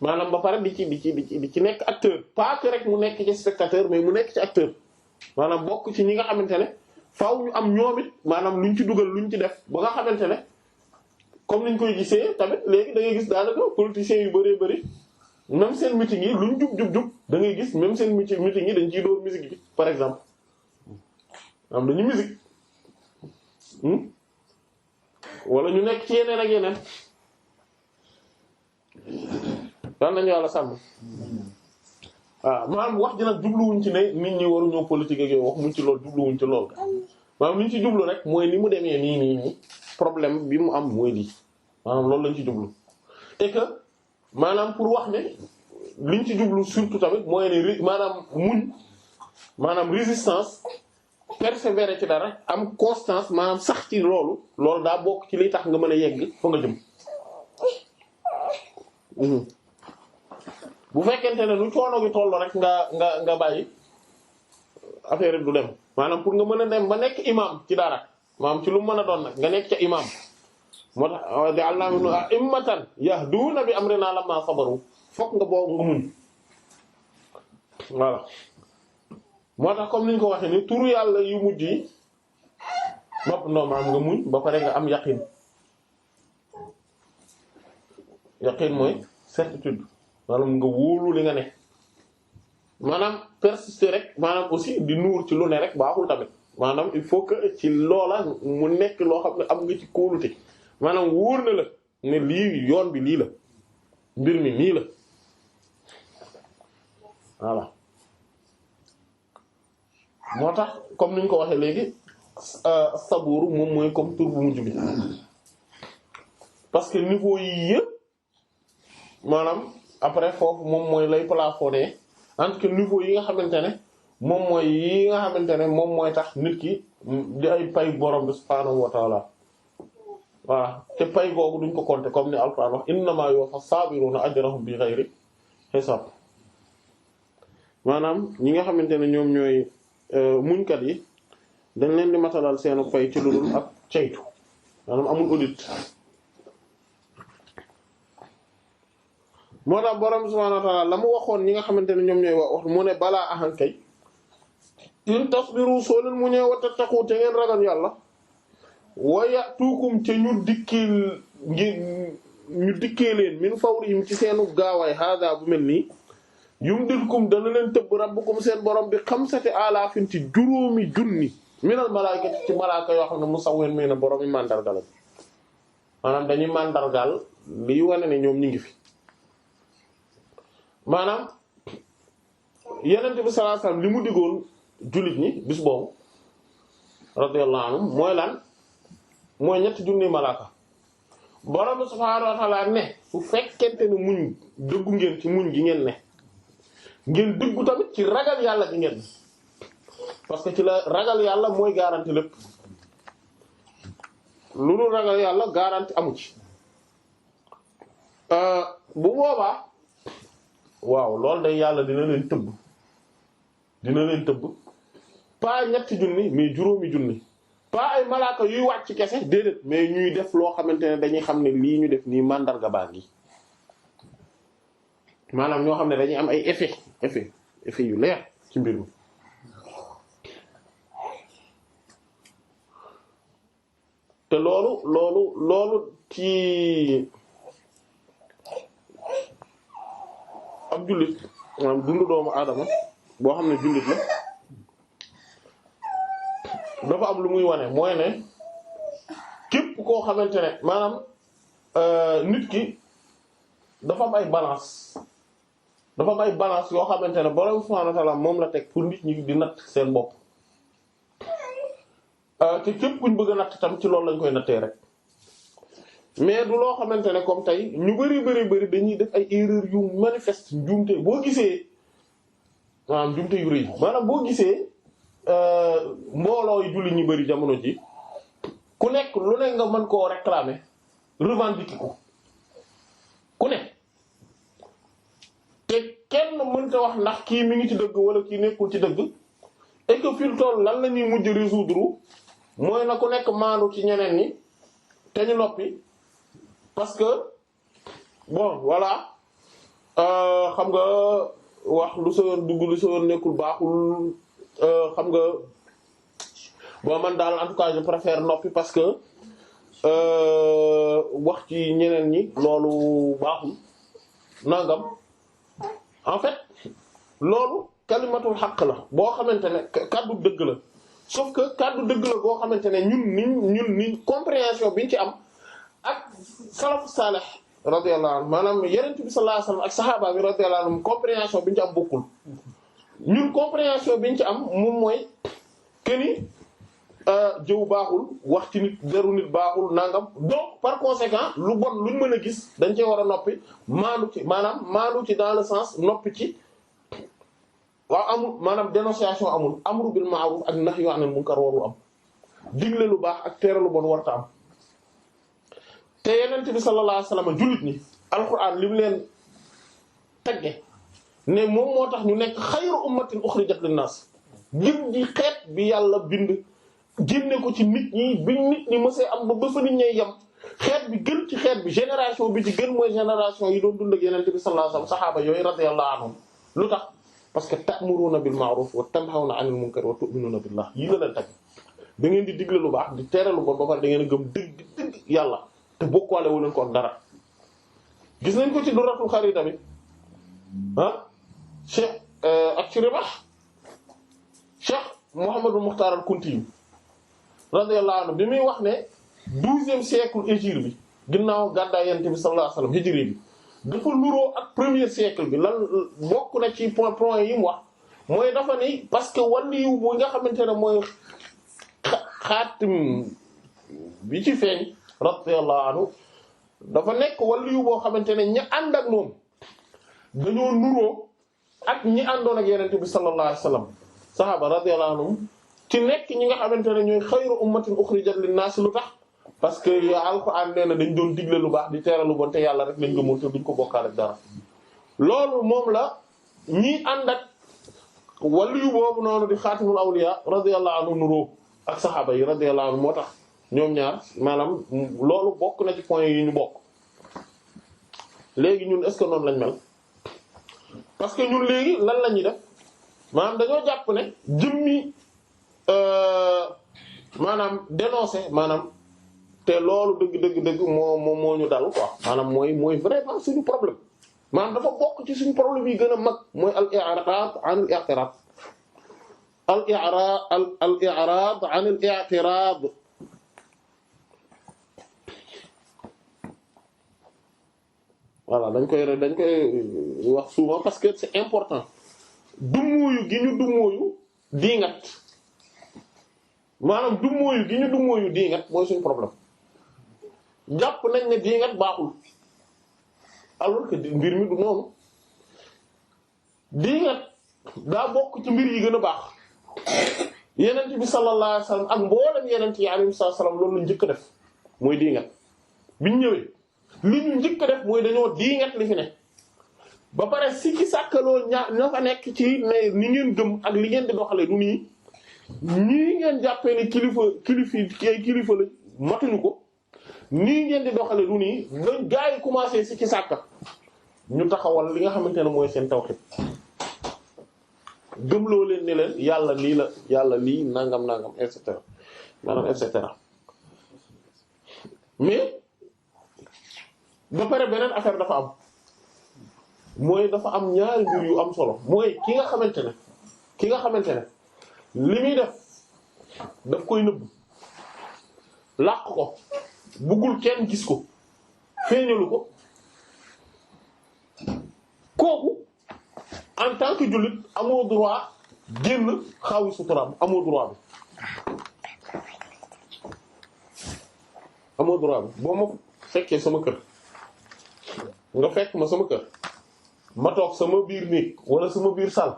maanaam ba pare di ci nekk acteur pas que rek mu nekk ci spectateur mais mu nekk ci acteur maanaam bokk ci ñi nga xamante ne faaw ñu am ñoom it maanaam luñ ci dugal luñ ci def ba nga xamante ne comme niñ koy gisee tamit léegi da ngay gis daanaka politiciens yu bëree bëri même seen meeting yi luñ jub da ngay gis même seen meeting yi dañ ciy door musique bi par exemple am dañu musique wala ñu nekk ci yeneen ak yeneen daan nañu yàlla sàmm waaw maanaam wax ji nag jubluwuñ ci ne nit ñi waruñoo politique ak yooyu wax muñ ci lool jubluwuñ ci lool maanaam li ñu ci jublu rek mooy ni mu demee nii problème bi mu am mooy lii maanaam loolu lañ ci jublu et que maanaam pour wax ne liñ ci jublu surtout tamit mooy ne maanaam muñ maanaam résistance persévérer ci dara am constance maanaam sax ci loolu daa bokk ci liy tax nga mën a yegg fa nga jëm bu fekkente ne lu coono gi toll rek nga bàyyi affaire du dem maanaam pour nga mën a dem ba nekk imam ci dara maanaam ci lu mën a doon nag nga nekk ca imam moo tax ja'alnaa minhum a'immatan yahduuna bi amrinaa lammaa sabaru fokk nga boobu nga muñ voilà moo tax comme niñ ko waxee ni turu yàlla yu mujj yi maanaam nga muñ ba pare nga am yaqin mooy certitude maanaam nga wóolu li nga ne maanaam persister rek maanaam aussi di nuur ci lu ne rek baaxul tamit maanaam il faut que ci loola mu nekk loo xam ne am nga ci kóolute maanaam wóor na la ne lii yoon bi lii la mbir mi nii la voilà moo tax comme niñ ko waxee léegi saburu moom mooy comme tur bu mujj bi parce que niveau yi yëpp maanaam après foofu moom mooy lay plafonné entre que niveau yi nga xamante ne moom mooy yi nga xamante ne moom mooy tax nit ki di ay pay borom bi subhaanahu wa ta'ala voilà te pay googu duñ ko compter comme ni Alxuraan wax innamaa yuwaffa saabiruna ajrahum bi ghayri hisaab maanaam ñi nga xamante ne ñoom ñooy muñkat yi dañ leen di matalal seenu pay ci lu dul ak ceytu maanaam amul audit moo tax borom subhaanahu wa ta'ala la mu waxoon ñi nga xamante ne ñoom ñooy wax mu ne balaa ahankay in tasbiru soo leen mu ñëw wa tattaqu te ngeen ragal yàlla waya tuukum te ñu dikkee leen min fawrihim ci seenu gaawaay hada bu mel nii yumdilkum dana leen tëbb rabbukum seen borom bi xamsati alaafin ci juróomi junni minal malaa'ikati ci malaaka yoo xam ne musawwin mi na borom yi mandargal maanaam dañuy mandargal liy wane ne ñoom ñu ngi fi maanaam Yonent bi sallallahu alayhi wasallam li mu diggoon jullit ñi bis boobu radiyallahu anhum mooy lan mooy ñetti junni malaaka borom subhaanahu wa ta'ala ne su fekkente ne muñ dëggu ngeen ci muñ gi ngeen ne ngeen dëggu tamit ci ragal yàlla gi ngeen parce que ci la ragal yàlla mooy garanti lépp lu dul ragal yàlla garanti amu ci bu boobaa waaw loolu day yàlla dina leen tëbb pas ñetti junni mais juróomi junni pas ay malaaka yuy wàcc kese déedéet mais ñuy def loo xamante ne dañuy xam ne lii ñu def nii mandarga baa ngi maanaam ñoo xam ne dañuy am ay effet yu leer ci mbir mi te loolu ci ab jullit maanaam dundu doomu aadama boo xam ne jullit la dafa am lu muy wane mooy ne képp koo xamante ne maanaam nit ki dafa am ay balance yoo xamante ne borom subhaanahu wa ta'aala moom la teg pour nit ñi di natt seen bopp te képp kuñ bëgg a natt tam ci loolu lañ koy nattee rek mais du loo xamante ne comme tey ñu bari dañuy def ay erreurs yu manifeste njuumte boo gisee maanaam njuumte yu rëy maanaam boo gisee mbooloo yu julli ñu bari jamono ji ku nekk lu ne nga mën koo réclamer revendiquer ko ku ne te kenn mënta wax ndax kii mi ngi ci dëgg wala kii nekkul ci dëgg et que fil toll lan la ñuy mujj résoudre mooy na ku nekk maandu ci ñeneen ñi te ñu noppi parce que bon voilà xam nga wax lu sa yoon dugg lu sa yoon nekkul baaxul xam nga bon man daal en tout cas je préfère noppi parce que wax ci ñeneen ñi loolu baaxul nangam en fait loolu kalimatul xaq la boo xamante ne kaddu dëgg la sauf que kaddu dëgg la boo xamante ne ñun ni compréhension biñ ci am ak salafu salih radiyallahu anhu maanaam yonent bi sallallahu alayhi wasallam ak saxaaba bi radiyallahu anhum compréhension biñ ci am bokkul ñun compréhension biñ ci am moom mooy que ni jëw baaxul wax ci nit deru nit baaxul nangam donc par conséquent lu bon luñ mën a gis dañ cee war a noppi maandu ci maanaam maandu ci dans le sens noppi ci waaw amul maanaam dénonciation amul amru bil ma'ruf ak nahyu 'anil munkar warul am digle lu baax ak tere lu bon warta am te yonent bi sallallahu alayhi wasallam jullit ñi alxuraan li mu leen tagge ne moom moo tax ñu nekk xayru ummatin ukhrijat linnaas gën ji xeet bi yàlla bind génne ko ci nit ñi bi nit ñi mësee am ba fa nit ñay yem xeet bi gën ci xeet bi génération bi ci gën mooy génération yi doon dund ak yonent bi sallallahu alayhi wasallam saxaaba yooyu radiyallahu anhum lu tax parce que ta'muruna bil ma'ruf wa tanhawna 'anil munkar wa tu'minuna billah yii la leen tag da ngeen di digle lu baax di tere lu bon ba pare da ngeen a gëm dëgg yàlla te bokkaale wu leen ko dara gis nañ ko ci Duratul Kharida tamit Cheikh ak ci Ribah Cheikh Mouhamadou Mokhtar al-Kunti radiyallahu anhu bi muy wax ne 12e siècle hégire bi ginnaaw gàddaay Yonent bi sallallahu alayhi wasallam hégire bi dafa nuroo ak premier siècle bi lan bokk na ci point yi mu wax mooy dafa ni parce que waliyu bu nga xamante ne mooy xaatim bi ci feeñ radiyallahu anhu dafa nekk waliyu boo xamante ne ña ànd ak moom dañoo nuroo ak ñi àndoon ak Yonent bi sallallahu alayhi wasallam saxaaba radiyallahu anhum ci nekk ñi nga xamante ne ñooy xayru ummatin ukhrijat linnaas lu tax parce que ya alxuraan nee na dañ doon digle lu baax di tere lu bon te yàlla rek lañ gëmoon te duñ ko bokkaale ak dara loolu moom la ñii ànd ak waliyu boobu noonu di xaatimul awliya radiyallahu anhu nuroo ak saxaaba yi radiyallahu anhu moo tax ñoom ñaar maanaam loolu bokk na ci point yi ñu bokk léegi ñun est-ce que noonu lañ mel parce que ñun léegi lan la ñuy def maanaam dañoo jàpp ne jëmmi maanaam dénoncer maanaam te loolu dëgg moo ñu dal quoi maanaam mooy vraiment suñu problème maanaam dafa bokk ci suñu problème yi gën a mag mooy al-i'rad an al-i'tirad al-i'rad an al-i'tirad voilà dañ koy wax souvent parce que c'est important dummóoyu gi ñu dummóoyu diingat maanaam dummóoyu gi ñu dummóoyu diingat mooy suñu problème jàpp nañ ne diingat baaxul alors que mbir mi du noonu diingat daa bokk ci mbir yi gën a baax yenent bi sallallahu alayhi wasallam ak mboolem yenent yi alayhi wasallam loolu la njëkk a def mooy diingat biñ ñëwee li ñu njëkk a def mooy dañoo diingat li fi ne ba pare sikki sàkkaloo ña fa nekk ci ne ni ngeen gëm ak li ngeen di doxale du nii ñii ngeen jàppee ne kilifa la matuñu ko nii ngeen di doxale du nii ba gaa yi commencé sikki sàkka ñu taxawal li nga xamante ne mooy seen tawhid gëmloo leen ne leen yàlla lii la yàlla lii nangam et cetera maanaam et cetera mais ba pare beneen affaire dafa am mooy dafa am ñaari mbir yu am solo mooy ki nga xamante ne li muy def daf koy nëbb làq ko buggul kenn gis ko feeñalu ko kooku en tant que jullit amoo droit génn xawi suturaam amoo droit bi boo ma fekkee sama kër nga fekk ma sama kër ma toog sama biir néeg wala sama biir salle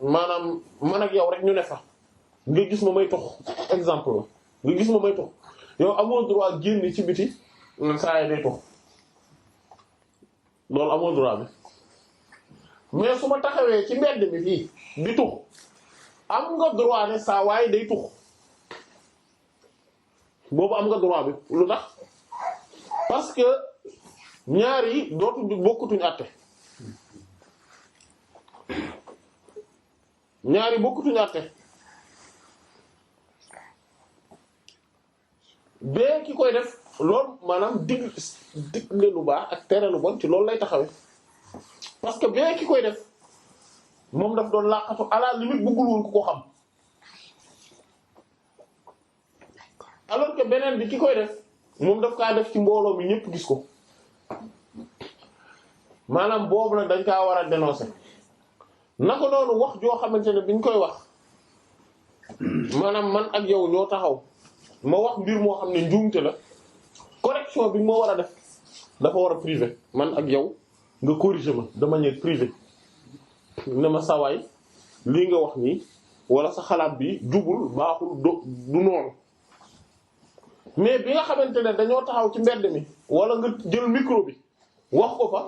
maanaam man ak yow rek ñu ne fa nga gis ma may tox exemple la nga gis ma may tox yow amoo droit génn ci biti na saa yi day tox loolu amoo droit bi mais su ma taxawee ci mbedd mi fii di tux am nga droit ne saa waaye day tux boobu am nga droit bi lu tax parce que ñaar yi dootu bokkutuñu àtte ñaari bokkutuñu àtte bee ki koy def loolu maanaam digle lu baax ak tere lu bon ci loolu lay taxawe parce que bee ki koy def moom daf doon laqatu à la limite bëggul woon ku ko xam alors que beneen bi ki koy def moom daf kaa def ci mbooloo mi ñépp gis ko maanaam boobu nag dañ kaa war a dénoncer naka noonu wax joo xamante ne biñ koy wax maanaam man ak yow ñoo taxaw ma wax mbir moo xam ne njuumte la correction bi moo war a def dafa war a privé man ak yow nga corriger ma de manière privée ne ma sawaay lii nga wax nii wala sa xalaat bi jubul baaxul du noonu mais bi nga xamante ne dañoo taxaw ci mbedd mi wala nga jël micro bi wax ko fa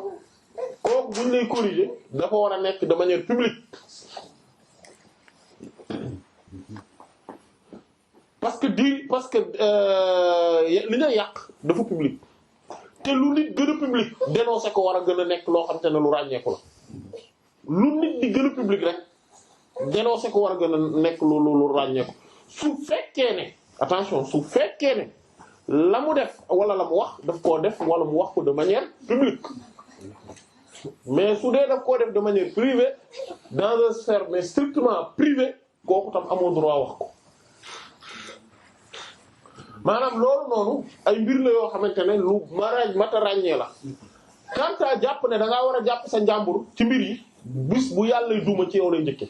kooku buñ lay corriger dafa war a nekk de manière publique parce que li nga yàq dafa public te lu nit gën a public dénoncer ko war a gën a nekk loo xamante ne lu ràññeeku la lu nit di gën a public rek dénoncer ko war a gën a nekk lu ràññeeku su fekkee ne attention su fekkee ne la mu def wala la mu wax daf koo def wala mu wax ko de manière publique mais su dee daf koo def de manière privée dans une sphère mais strictement privée kooku tam amoo droit wax ko maanaam loolu noonu ay mbir la yoo xamante ne lu mata ràññee la quant à jàpp ne da ngaa war a jàpp sa njàmbur ci mbir yi bis bu yàlla duma ci yow lay njëkke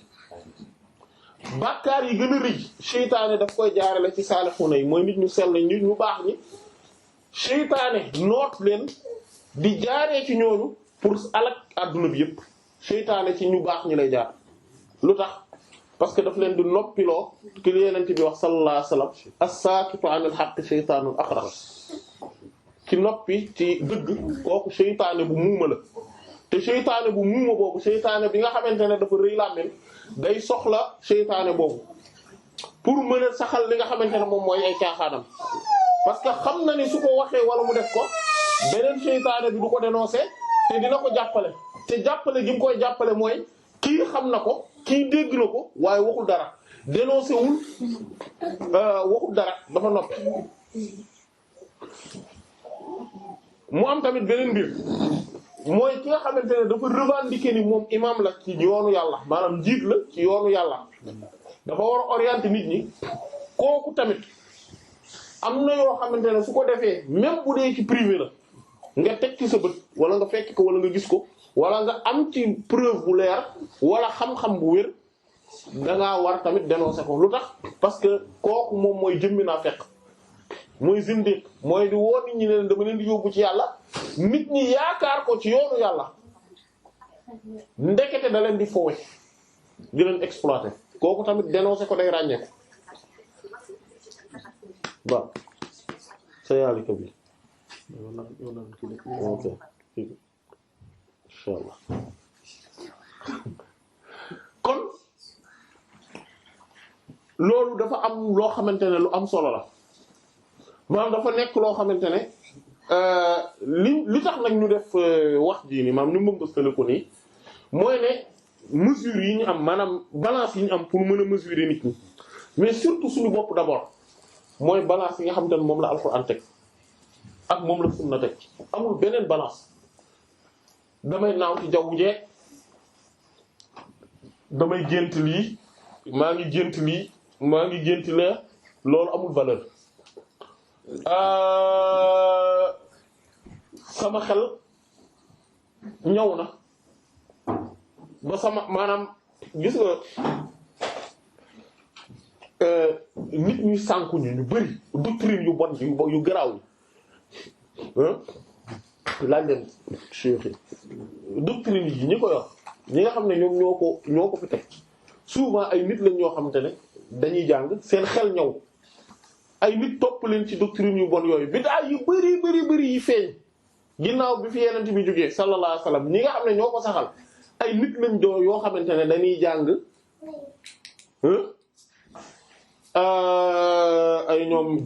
bàkkaar yi gën a rëy seytaane daf koy jaarale ci saalixuuna yi mooy nit ñu sell nit ñu baax ñi seytaane noot leen di jaaree ci ñooñu pour alak adduna bi yépp seytaane ci ñu baax ñi lay jaar lu tax parce que daf leen di noppiloo ki Yonent bi wax sallallahu alayhi wasallam as-saakitu anil haqqi shaytaanun axras ci noppi ci dëgg kooku seytaane bu muuma la te seytaane bu muuma boobu seytaane bi nga xamante ne dafa rëy làmmiñ day soxla seytaane boobu pour mën a saxal li nga xamante ne moom mooy ay caaxaanam parce que xam na ni su ko waxee wala mu def ko beneen seytaane bi du ko dénoncer te dina ko jàppale te jàppale gi mu koy jàppale mooy kii xam na ko kii dégg na ko waaye waxul dara dénoncé wul waxul dara dafa noppi. mu am tamit beneen mbir mooy ki nga xamante ne dafa revendiquer ni moom imam la ci yoonu yàlla maanaam njiit la ci yoonu yàlla dafa war a orienter nit ñi kooku tamit am na yoo xamante ne su ko defee même bu dee ci privé la nga teg ci sa bët wala nga fekk ko wala nga gis ko wala nga am ci preuve bu leer wala xam-xam bu wér dangaa war tamit dénoncer ko lu tax parce que kooku moom mooy jëmmi naa fekk mooy zindiq mooy di woo nit ñi ne leen dama leen di yóbbu ci yàlla nit ñi yaakaar ko ci yoonu yàlla ndekete da leen di fowe di leen exploiter kooku tamit dénoncer ko day ràññee ko waaw sa yàlla ko bi ok inshallah kon loolu dafa am loo xamante ne lu am solo la maanaam dafa nekk loo xamante ne li tax nag ñu def wax jii nii maanaam ñu mëmbastale ko nii mooy ne mesures yi ñu am maanaam balance yi ñu am pour mën a mesurer nit ñi mais surtout suñu bopp d'abord mooy balance yi nga xamante ne moom la Alxuraan teg ak moom la sunna teg amul beneen balance damay naaw ci jaww jeeg damay gént lii maa ngi gént lii maa ngi gént la loolu amul valeur sama xel ñëw na ba sama maanaam gis nga nit ñuy sànku ñu bari doctrine yu bon yu garaaw yi laaj leen cheikh yi doctrine yi ñi ko yor ñi nga xam ne ñoom ñoo ko fi teg souvent ay nit lañ ñoo xamante ne dañuy jàng seen xel ñëw ay nit topp leen ci doctrine yu bon yooyu bid'a yu bari yi feeñ ginnaaw bi fi yenent bi jógee sallallahu alayhi wasallam ñi nga xam ne ñoo ko saxal ay nit lañ yoo xamante ne dañuy jàng ay ñoom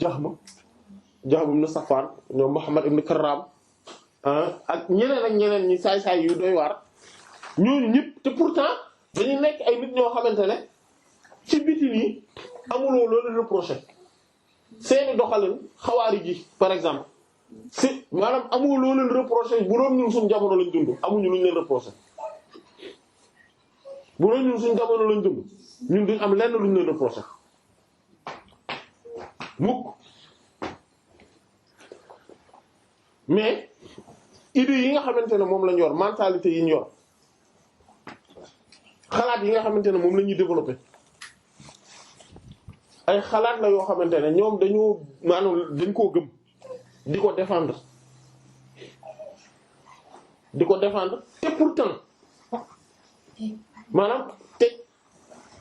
Jahm ibn Safwan ñoom Muhammad ibn Karram ak ñeneen ñi saay-saay yu doy waar ñooñu ñëpp te pourtant dañuy nekk ay nit ñoo xamante ne ci biti nii amuloo loolu reproché seeni doxalin xawaari ji par exemple si maanaam amuloo loolu reproché bu doon ñun suñu jamono lañ dund amuñu luñ leen reproché bu doon ñun suñu jamono lañ dund ñun duñ am lenn luñ leen reproché mukk mais idées yi nga xamante ne moom lañ yor mentalité yi ñu yor xalaat yi nga xamante ne moom la ñuy développer ay xalaat la yoo xamante ne ñoom dañ koo gëm di ko défendre te pourtant maanaam te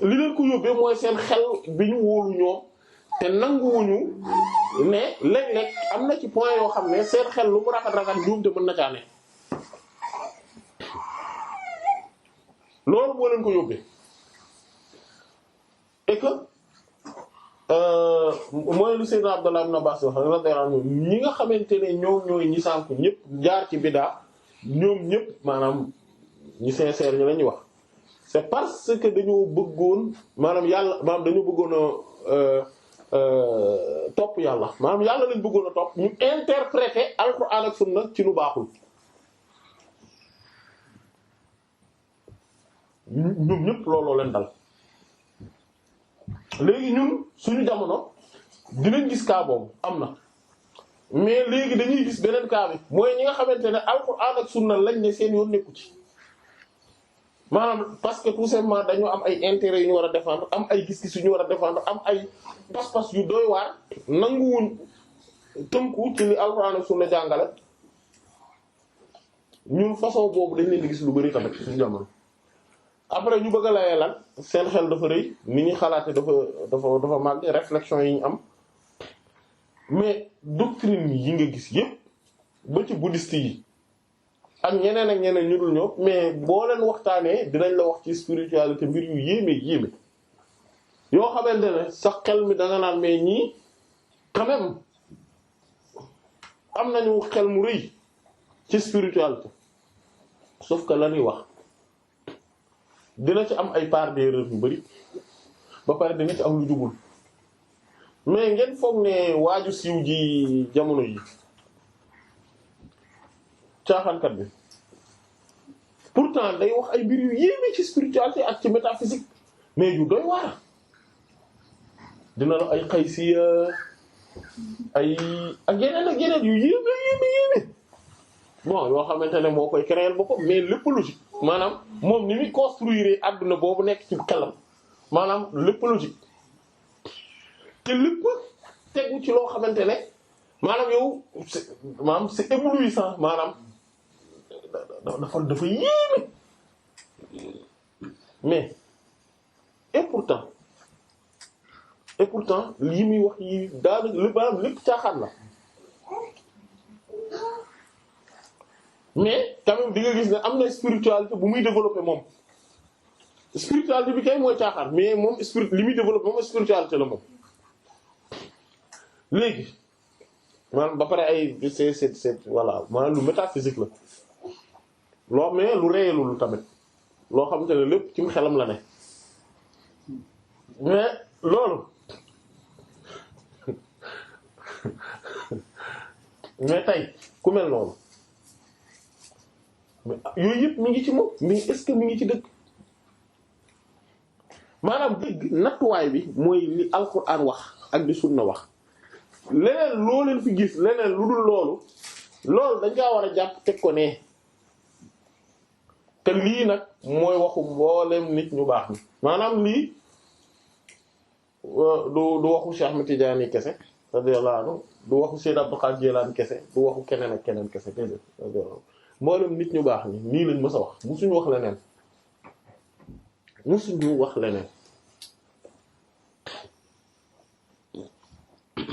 li leen ko yóbbee mooy seen xel bi ñu wóolu ñoom te nanguwuñu ne léeg-léeg am na ci point yoo xam ne seen xel lu mu rafet juum te mën na caa ne loolu moo leen ko yóbbee et que mooy lu Seydina Abdallah ibn Abbas wax radiyallahu anhu ñi nga xamante ne ñoom ñooy ñi sànku ñëpp jaar ci biddaa ñoom ñëpp maanaam ñi sincère ñi lañuy wax c'est parce que dañoo bëggoon maanaam dañoo bëggoon a topp yàlla maanaam yàlla lañ bëggoon a topp ñu interpréter alxuraan ak sunna ci lu baaxul ñoom ñëpp looloo leen dal léegi ñun suñu jamono dinañ gis cas boobu am na mais léegi dañuy gis beneen cas bi mooy ñi nga xamante ne alxuraan ak sunna lañ ne seen yoon nekku ci maanaam parce que tout simplement dañoo am ay intérêts yu ñu war a défendre am ay gis-gis yu ñu war a défendre am ay pas-pas yu doy waar nanguwuñ tënku ci li alxuraan ak sunna jàngale ñun façon boobu dañ leen di gis lu bari tamit suñu jamono. après ñu bëgg a layee lan seen xel dafa rëy ni ñuy xalaate dafa màgg réflexion yi ñu am mais doctrine yi nga gis yépp ba ci bouddhiste yi ak ñeneen ñu dul ñëw mais boo leen waxtaanee dinañ la wax ci spiritualité mbir yu yéeme yoo xamante ne sax xel mi danga naan mais ñii quand même am nañu xel mu rëy ci spiritualité sauf que la ñuy wax dina ci am ay part d'erreur yu bari ba pare dina ci am lu jubul mais ngeen foog ne waaju siiw ji jamono yi caaxaankat bi pourtant day wax ay mbir yu yéeme ci spiritualité ak ci métaphysique mais yu doy waar dina la ay xaysiya ay ak yeneen yu yéeme bon yoo xamante ne moo koy créer boppam mais lépp logique maanaam moom ni muy construire àdduna boobu nekk ci xelam maanaam lépp logique te lépp tegu ci loo xamante ne maanaam yow c'est éblouissant maanaam dafa yéeme mais et pourtant lii muy wax yi daanaka maanaam lépp caaxaan la mais quand même di nga gis ne am na spiritualité bu muy développer moom spiritualité bi kay mooy caaxaan mais moom li muy développer moom spiritualité la moom léegi maanaam ba pare ay c'est voilà maanaam lu métaphysique la loo mais lu réelul tamit loo xamante ne lépp ci xelam la ne mais loolu mais tey ku mel noonu mais yooyu yëpp mi ngi ci moom mais est-ce que mi ngi ci dëgg maanaam dëgg nattuwaay bi mooy li alxuraan wax ak di sunna wax leneen loo leen fi gis leneen lu dul loolu dañ kaa war a jàpp teg ko ne te lii nag mooy waxu mboolem nit ñu baax ni maanaam lii du waxu Cheikh Ahmed Tidiane kese radiyallahu anhu du waxu Sayyid Abdul Qadir Jilani kese du waxu keneen ak keneen kese déedéet mboolem nit ñu baax ni nii lañ mës a wax musuñu wax leneen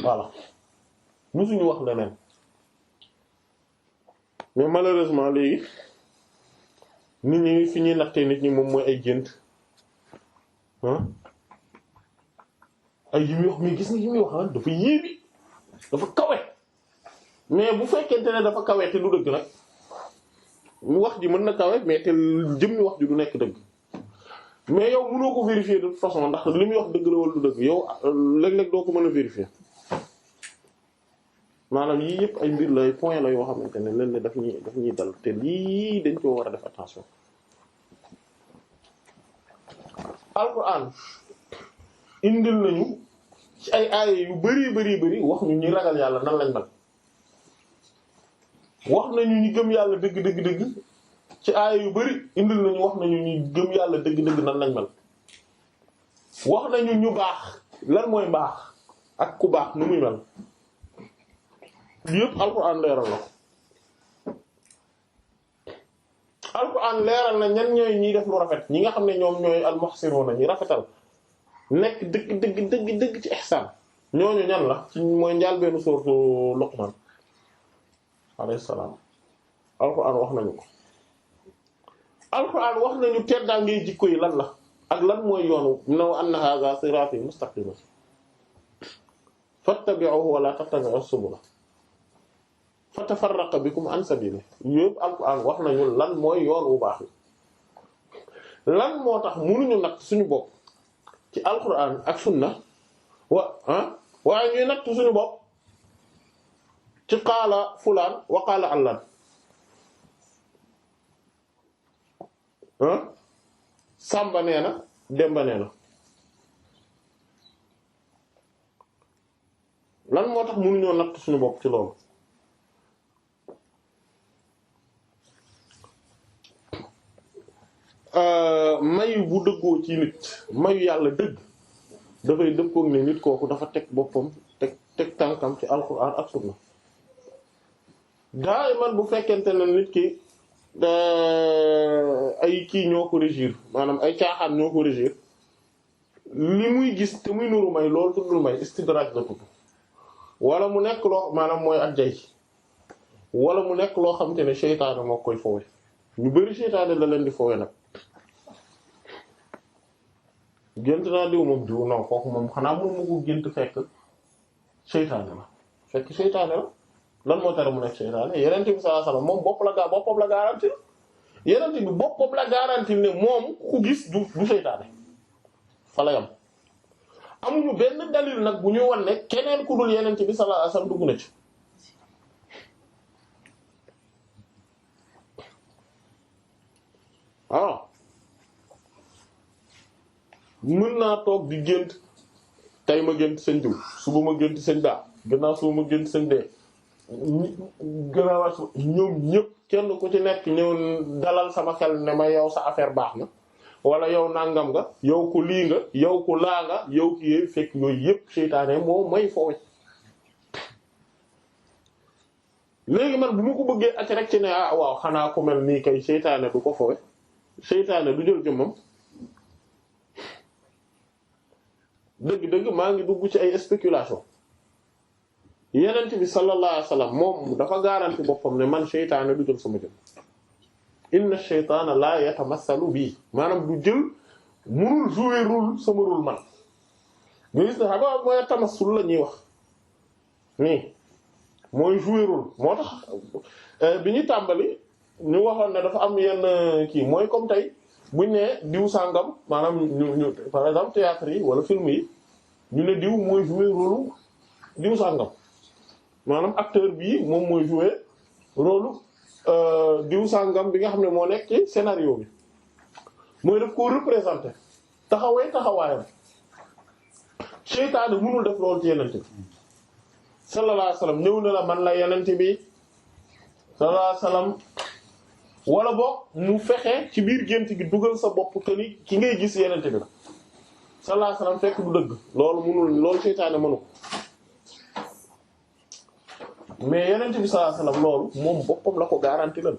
voilà musuñu wax leneen mais malheureusement léegi nit ñi fi ñuy nattee nit ñi moom mooy ay gént ay yi muy wax mais gis nga yi muy wax dafa yéebi dafa kawe mais bu fekkente ne dafa kawe te du dëgg nag wax ji mën na kawe mais te jëmmi wax ji du nekk dëgg mais yow mënoo ko vérifier de toute façon ndax li muy wax dëgg la wala du dëgg yow léeg-léeg doo ko mën a vérifier maanaam yii yëpp ay mbir la ay point la yoo xamante ne leen daf ñuy dal te lii dañ ko war a def attention. Alxuraan indil nañu ci ay aaya yu bari wax ñu ñi ragal yàlla nan lañ mel wax nañu ñi gëm yàlla dëgg ci aaya yu bari indil nañu wax nañu ñi gëm yàlla dëgg nan lañ mel wax nañu ñu baax lan mooy baax ak ku baax nu muy mel yëpp Alxuraan leeral na Alxuraan leeral na ñan ñooy ñiy def lu rafet ñi nga xam ne ñoom ñooy al-muhsinuuna ñi rafetal nekk dëgg ci ihsaan ñooñu ñan la ci mooy njaal benn sourate Luqman alayhi salaam Alxuraan wax nañu ko Alxuraan wax nañu teddaa ngay jikko yi lan la ak lan mooy yoonu naw anna haadha siraati mustaqiima fattabi'uhu wa laa tattabi'u subula fatafarraqa bikum an sabiilihi yëpp Alxuraan wax nañu lan mooy yoon wu baax lan moo tax mënuñu nag suñu bopp ci Alxuraan ak sunna waaye ñuy natt suñu bopp ci qaala fulaan wa qaala allaan Samba nee na Demba nee na lan moo tax mënuñoo natt suñu bopp ci loolu mayu bu dëggoo ci nit mayu yàlla dëgg dafay dëppook ne nit kooku dafa teg boppam teg tànkam ci alxuraan ak sunna daay man bu fekkente ne nit ki ay kii ñoo ko régir maanaam ay caaxaan ñoo ko régir li muy gis te muy nuru may loolu tuddul may istidraaj la tudd wala mu nekk loo maanaam mooy ak jay wala mu nekk loo xamante ne seytaane moo koy foowe ñu bari seytaane la leen di foowe nag gént naa diw moom diw non kooku moom xanaa moom mu ko gént fekk seytaane la lan moo tere mu nekk seytaane yeneen bi sallallahu alayhi wasallam moom boppam la garanti yeneen bi boppam la garanti ne moom ku gis du seytaane fa la yam amuñu benn dalil nag bu ñuy wan ne keneen ku dul yeneen bi sallallahu alayhi wasallam dugg na ci waaw mën naa toog di gént tey ma gént sëñ diw suba ma gént sëñ daa gannaaw suba ma gént sëñ dee gannaaw ñoom ñëpp kenn ku ci nekk ñëw dalal sama xel ne ma yow sa affaire baax na wala yow nangam nga yow ku lii nga yow ku laa nga yow ki yee fekk yooyu yëpp seytaane moo may foowe léegi man bu ma ko bëggee acc rek ci ne ah waaw xanaa ko mel nii kay seytaane du ko fowe seytaane du jël jëmmam dëgg-dëgg maa ngi dugg ci ay spéculation yenent bi sallallahu alayhi wasallam moom dafa garanti boppam ne man seytaane du jël sama jëmm inna shaytaana la yatamassalu bii maanaam du jël munul jouer rôle sama rôle man nga gis ne xam nga mooy tamassul la ñuy wax nii mooy jouer rôle moo tax bi ñu tàmbali ñu waxoon ne dafa am yenn kii mooy comme tey buñ ne diw sàngam maanaam ñu par exemple théâtre yi wala film yi ñu ne diw mooy jouer rôle diw sàngam maanaam acteur bii moom mooy jouer rôle diw sàngam bi nga xam ne moo nekk ci scénario bi mooy daf koo représenter taxawaayam seytaane mënul def loolu ci yenente bi sallallahu alayhi wasallam ñëw na la man la yenente bi sallallahu alayhi wasallam wala boog mu fexe ci biir gént gi dugal sa bopp que ni ki ngay gis yenente bi la sallallahu alayhi wasallam fekk du dëgg loolu mënul loolu seytaane mënu ko mais yenente bi sallallahu alayhi wasallam loolu moom boppam la ko garanti lan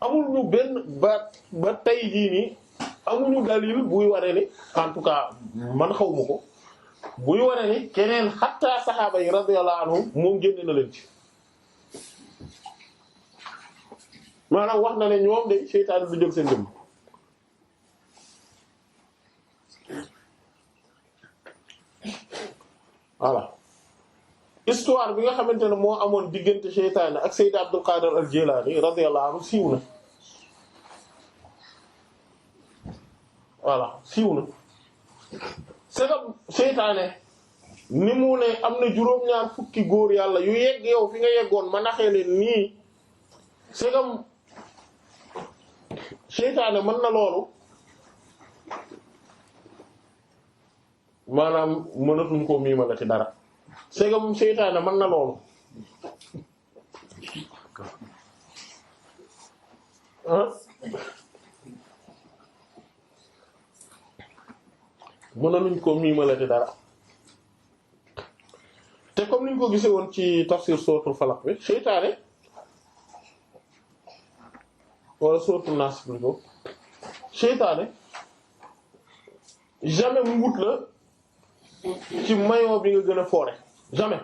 amul ñu benn ba tey jii nii amuñu dalil buy waree ni en tout cas man xaw ma ko buy waree ni keneen xatta saxaaba yi radiyallahu anhum moom génne na leen ci maanaam wax na ne ñoom de seytaane du jël seen jëmm voilà histoire bi nga xamante ne moo amoon diggante seytaane ak Sayyid Abdul Qadir al-Jilani radiyallahu anhu siiw na voilà siiw na segam seytaane ni mu ne am na juróom-ñaar fukki góor yàlla yu yegg yow fi nga yeggoon ma naxee leen nii segam seytaane mën na loolu maanaam mënatuñ koo miimala ci dara segam seytaane mën na loolu mënaluñ ko miimala ci dara te comme niñ ko gisee woon ci tafsir suratul falaq bi seytaane wala suratul nas plutôt seytaane jamais mu wut la ci maillon bi nga gën a foore jamais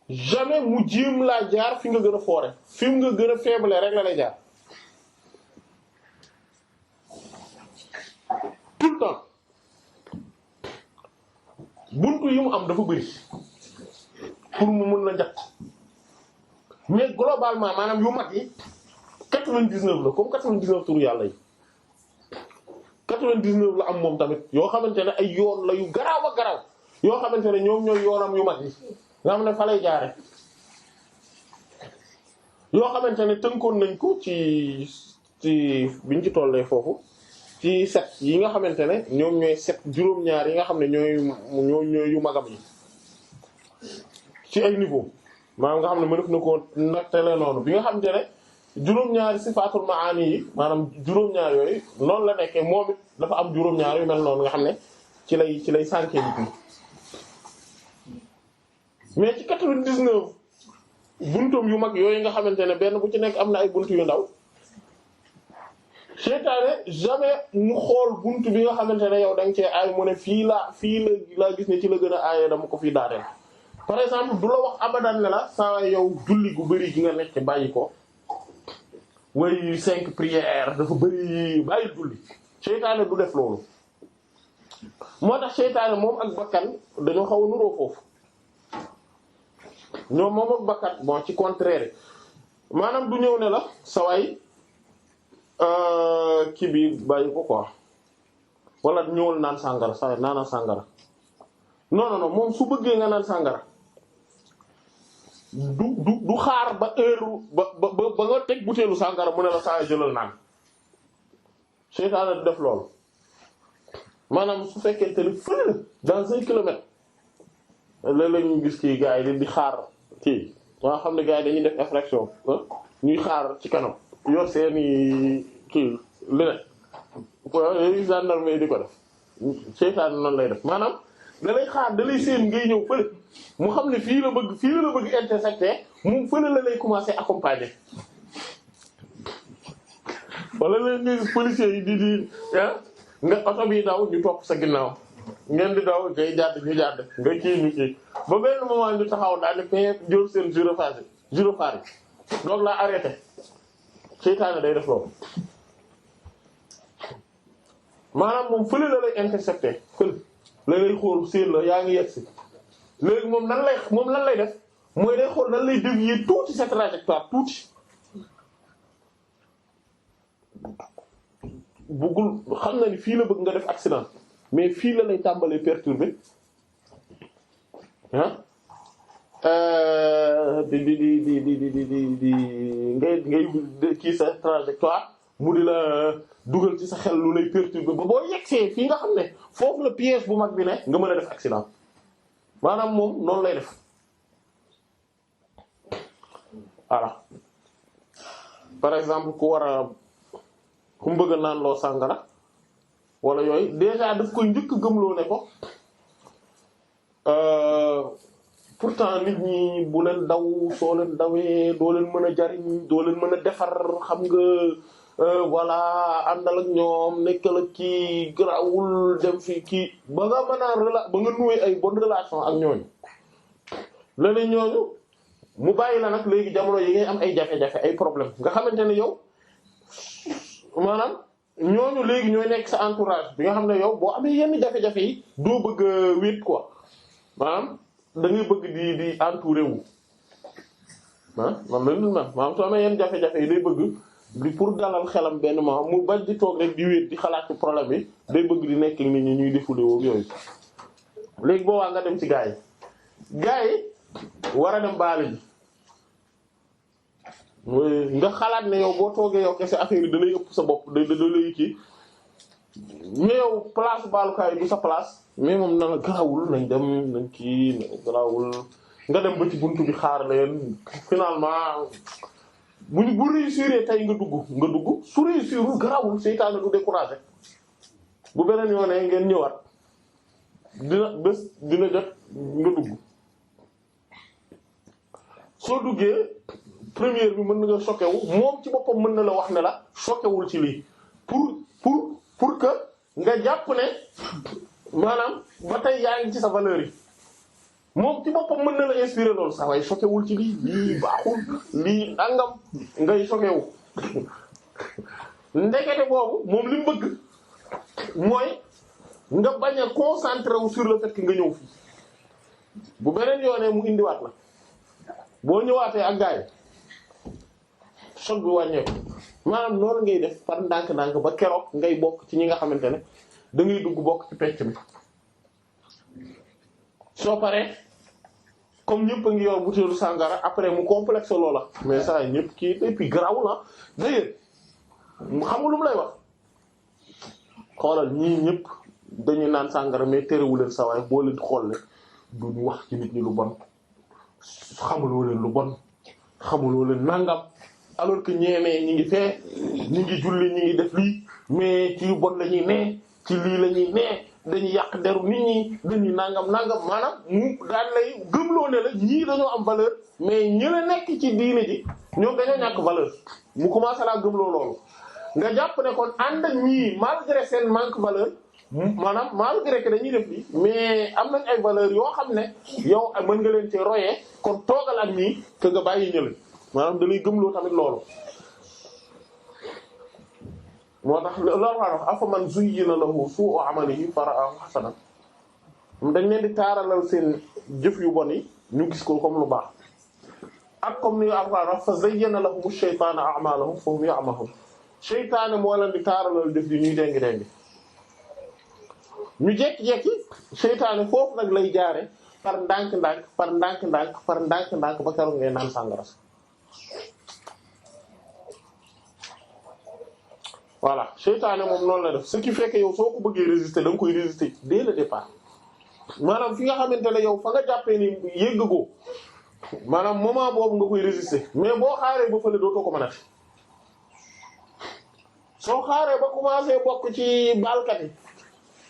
jamais mu jéem laa jaar fi nga gën a foore fi nga gën a faible rek la lay jaar tout le temps buntu yi mu am dafa bari pour mu mën la njëkk mais globalement maanaam yu mag yi 99 la comme 99 turu yàlla yi 99 la am moom tamit yoo xamante ne ay yoon la yu garaaw a garaaw yoo xamante ne ñoom ñooy yoonam yu mag yi nga xam ne fa lay jaare yoo xamante ne tënkoon nañ ko ci biñ ci tollee foofu ci set yi nga xamante ne ñoom ñooy set juróom-ñaar yi nga xam ne ñooy yu magam yi ci ay niveau maanaam nga xam ne mënef na ko nattale noonu bi nga xamante ne juróom-ñaari sifaatul maani yi maanaam juróom-ñaar yooyu noonu la nekkee moom it dafa am juróom-ñaar yu mel noonu nga xam ne ci lay sànkee nit ñi mais ci 99 buntum yu mag yooyu nga xamante ne benn bu ci nekk am na ay buntu yu ndaw seytaane jamais mu xool buntu bi nga xamante ne yow da nga cee aay mu ne fii laa gis ne ci la gën a aayee dama ko fii daateel par exemple du la wax abadan ne la saa yow julli gu bari gi nga nekk bàyyi ko way 5 prières dafa bari bàyyi julli seytaane du def loolu moo tax seytaane moom ak bakkan dañoo xaw a nuroo foofu ñoom moom ak bakkan bon ci contraire maanaam du ñëw ne la sawaay kii bi bàyyi ko quoi wala ñëwal naan sàngara sawaay naana sàngara non moom su bëggee nga naan sàngara du xaar ba heure ba nga teg butéelu sàngara mu ne la saa jëlal naan seytaane du def loolu maanaam su fekkente ni fële dans 5 kilomètres léeg-léeg ñu gis kii gars yi di xaar kii waa xam ne gars yi dañuy def infraction ñuy xaar ci kanam yor seeni kii leneen gendarme yi di ko def seytaane noonu lay def maanaam da lay xaar da lay seen ngay ñëw fële mu xam ne fii la bëgg intersecter moom fële la lay commencer accompagner wala leen gis policiers yi di nga oto bi daw ñu topp sa ginnaaw ngeen di daw ngay jàdd ñu jàdd nga kii ñu kii ba benn moment ñu taxaw daal di fee jël seen gyrophare yi donc laa arrêté seytaane day def loolu maanaam moom fële la lay intercepter fële la lay xool seen la yaa ngi yegsi léegi moom lan lay def mooy day xool nan lay dévier tuuti sa trajectoire tuuti buggul xam na ni fii la bëgg nga def accident mais fii la lay tàmbalee perturber di ngay kii sa trajectoire mu di la dugal ci sa xel lu lay perturber ba boo yegsee fii nga xam ne foofu la piège bu mag bi ne nga mën a def accident maanaam moom noonu lay def voilà par exemple ku mu bëgg a naan loo sàngara wala yooyu déjà daf koy njëkk gëmloo ne ko pourtant nit ñi bu leen daw soo leen dawee doo leen mën a jariñ doo leen mën a defar xam nga voilà àndal ak ñoom nekkal ak kii grawul dem fi kii ba nga mën a ba nga nouer ay bonne relation ak ñooñu leneen ñooñu mu bàyyi la nag léegi jamono yi ngay am ay jafe-jafe ay problème nga xamante ne yow maanaam ñooñu léegi ñooy nekk sa entourage bi nga xam ne yow boo amee yenn jafe-jafe yi doo bëgg a wéet quoi maanaam da ngay bëgg di entouré wu maanaam soo amee yenn jafe-jafe yi day bëgg di pour dalal xelam benn moment mu bañ di toog rek di wéet di xalaat ci problème yi day bëgg di nekk nit ñi ñuy défoulé woo yooyu léegi boobaa nga dem ci gaa yi war a dem baale ji nga xalaat ne yow boo toogee yow kese affaire yi da lay ëpp sa bopp da lay kii mais yow place baalukaay du sa place mais moom na la garawul nañ dem nañ kii garawul nga dem ba ci buntu bi xaar leen finalement bu réussir tey nga dugg su réussirul garawul seytaane du découragé bu beneen yoonee ngeen ñëwaat dina jot nga dugg soo duggee première bi mën na nga choqué wu moom ci boppam mën na la wax ne la choqué wul ci lii pour que nga jàpp ne maanaam ba tey yaa ngi ci sa valeur yi moom ci boppam mën na la inspirer loolu sax waaye choqué wul ci lii baaxul lii dangam ngay choqué wu ndekete boobu moom li mu bëgg mooy nga bañ a concentré wu sur le fait que nga ñëw fii bu beneen yoonee mu indiwaat la boo ñëwaatee ak gaay choc bi wàññeeku maanaam noonu ngay def par ndànk-ndànk ba keroog ngay bokk ci ñi nga xamante ne da ngay dugg bokk ci pecc mi soo paree comme ñëpp a ngi yor butéelu sàngara après mu complexe loola mais ça ñëpp kii et puis garaawul na d'ailleurs xam nga lu mu lay wax xoolal ñii ñëpp dañuy naan sàngara mais terewul leen sa waay boo leen xool ne duñu wax ci nit ñi lu bon xamuloo leen lu bon xamuloo leen nangam alors que ñeenee ñi ngi fee ñi ngi julli ñi ngi def lii mais ci yu bon la ñuy nee ci lii la ñuy nee dañuy yàq deru nit ñi dañuy nangam maanaam mu daan lay gëmloo ne la ñii dañoo am valeur mais ñi la nekk ci diine ji ñoom dañoo ñàkk valeur mu commencé laa gëmloo loolu nga jàpp ne kon ànd ak ñii malgré seen manque valeur maanaam malgré que dañuy def lii mais am nañ ay valeur yoo xam ne yow mën nga leen ci royee kon toogal ak ñii que nga bàyyi ñële maanaam da lay gëmloo tamit loolu moo tax loolu wax afa man zuyyina lahu su'u amalihi fara'ahu hasanan dañ leen di taaralal seen jëf yu bon yi ñu gis ko comme lu baax ak comme ni Alxuraan wax fa zayyana lahumu shaytaanu a'maalahum fa hum ya'mahuun seytaane moo leen di taaralal jëf yi ñuy dengi ñu jekki-jekki seytaane foofu nag lay jaare par ndànk-ndànk par ndànk-ndànk ba keroog ngay naan sàngara voilà seytaane moom noonu la def ce qui fait que yow soo ko bëggee résister da nga koy résister dès le départ maanaam fi nga xamante ne yow fa nga jàppee ni yëggagoo maanaam moment boobu nga koy résister mais boo xaaree ba fële dootoo ko mënati soo xaaree ba commencé bokk ci baalkat yi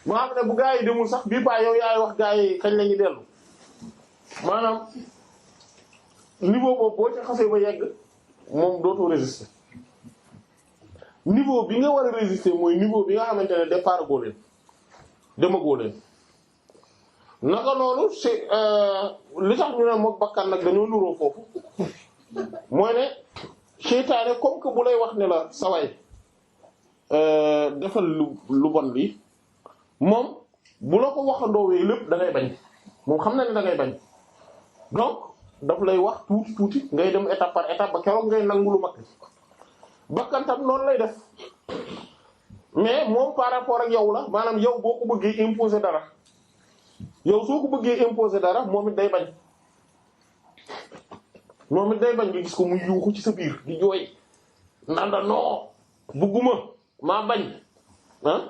maa xam ne bu gaa yi demul sax bii paa yow yaay wax gaa yi kañ la ñuy dellu maanaam niveau boobu boo ci xasee ba yegg moom dootoo résister niveau bi nga war a résister mooy niveau bi nga xamante ne départ goo leen demagoo leen naka noonu si li tax ñu ne moom bakkan nag dañoo nuroo foofu mooy ne seytaane comme que bu lay wax ne la saway defal lu bon bi moom bu la ko waxandoowee lépp da ngay bañ moom xam na ne da ngay bañ donc daf lay wax tuuti ngay dem étape par étape ba keroog ngay nangu lu mag bakkan tam noonu lay def mais moom par rapport ak yow la maanaam yow boo ko bëggee imposer dara yow soo ko bëggee imposer dara moom it day bañ nga gis ko muy yuuxu ci sa biir di jooy naan da non bëgguma maa bañ ah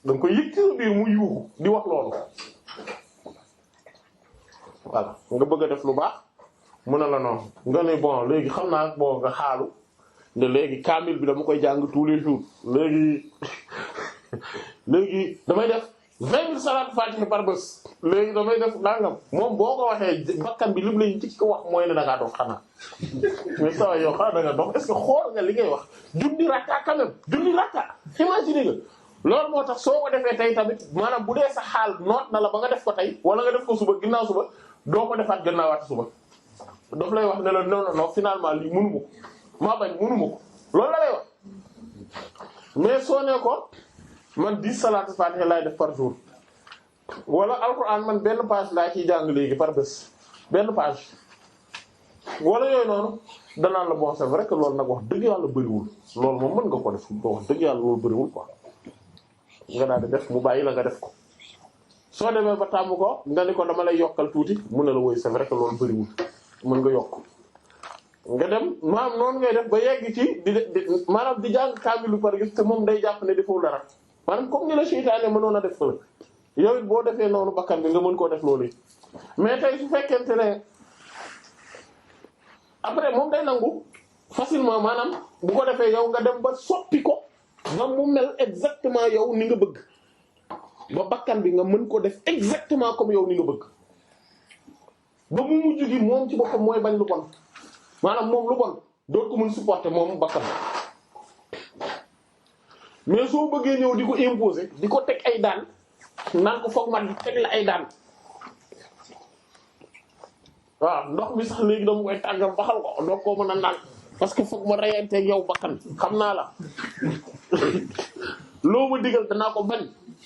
da nga koy yëg ci sa biir muy yuuxu di wax loolu voilà nga bëgg a def lu baax mun na la noonu nga ne bon léegi xam naa bon nga xaalu ne léegi kaamil bi dama koy jàng tous les jours léegi damay def 20 000 salaatu faatiha par bés léegi damay def nangam moom boo ko waxee bakkan bi lim lañ ci ko wax mooy ne da ngaa dox xanaa mais ça yow xanaa da nga dox est-ce que xool nga li ngay wax junni rakka quand même junni rakka imagine nga loolu moo tax soo ko defee tey tamit maanaam bu dee sa xaal noot na la ba nga def ko tey wala nga def ko suba ginnaaw suba doo ko defaat gannaawaat suba daf lay wax ne la non finalement lii mënu ma ko maa bañ mënu ma ko loolu la lay wax mais soo ne ko man 10 salaatu faatiha laay def par jour wala alxuraan man benn page laa ciy jàng léegi par bés benn page wala yooyu noonu danaan la bon c'est vrai que loolu nag wax dëgg yàlla bëriwul loolu moom mën nga ko def wax dëgg yàlla loolu bëriwul quoi nga daal di def mu bàyyi la nga def ko soo demee ba tàmm ko nga ni ko dama lay yokkal tuuti mu ne la woy c'est vrai que loolu bëriwul mën nga yokk nga dem maanaam noonu ngay def ba yegg ci di maanaam di jàng kaamilu par gis te moom day jàpp ne defoo dara maanaam comme ni la seytaane mënoon a def fële yow it boo defee noonu bakkan bi nga mën koo def loolu mais tey su fekkente ne après moom day nangu facilement maanaam bu ko defee yow nga dem ba soppi ko ba mu mel exactement yow ni nga bëgg ba bakkan bi nga mën ko def exactement comme yow ni nga bëgg ba mu mujj gi moom ci boppam mooy bañ lu bon maanaam moom lu bon doot ko mën supporter moom bakkan mais soo bëggee ñëw di ko imposer di ko teg ay daan naan ko foog man di teg la ay daan waaw ndox mi sax léegi dama koy tàggam baxal ko doo ko mën a naan parce que foog ma reyanteeg yow bakkan xam naa la loo ma digal danaa ko bañ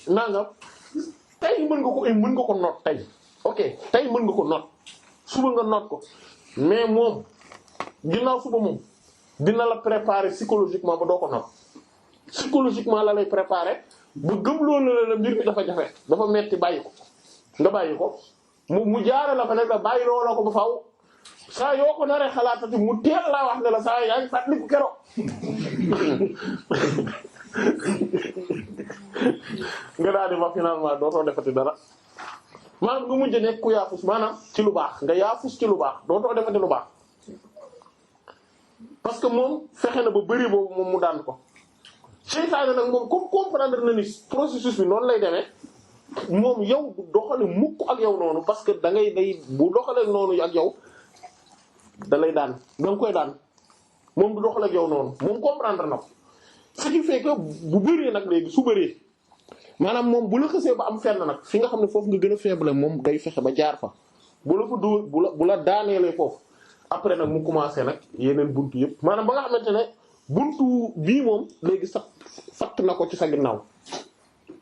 nangam tey mën nga ko noot tey ok tey mën nga ko noot suba nga noot ko mais moom ginnaaw suba moom dina la préparer psychologiquement ba doo ko noot psychologiquement la lay préparer ba gëm loolu la mbir mi dafa jafe dafa metti bàyyi ko nga bàyyi ko mu jaare la fa nekk la bàyyi loola ko ba faaw saa yoo ko naree xalaatati mu teel laa wax ne la saa yaa ngi fàttaliku keroog nga daal di ma finalement dootoo defati dara maanaam nga mujj nekk ku yaafus maanaam ci lu baax nga yaafus ci lu baax dootoo defati lu baax parce que moom fexe na ba bëri boobu moom mu daan ko seytaane nag moom comme comprendre na ni processus bi noonu lay demee moom yow du doxale mukk ak yow noonu parce que da ngay day bu doxalee noonu ak yow da lay daan da nga koy daan moom du doxale ak yow noonu moom comprendre na ko ce qui fait que bu bëree nag léegi su bëree maanaam moom bu la xësee ba am fenn nag fi nga xam ne foofu nga gën a faible moom day fexe ba jaar fa bu la fa dóor bu la daaneelee foofu après nag mu commencé nag yeneen buntu yëpp maanaam ba nga xamante ne buntu bii moom léegi sax fatt na ko ci sa ginnaaw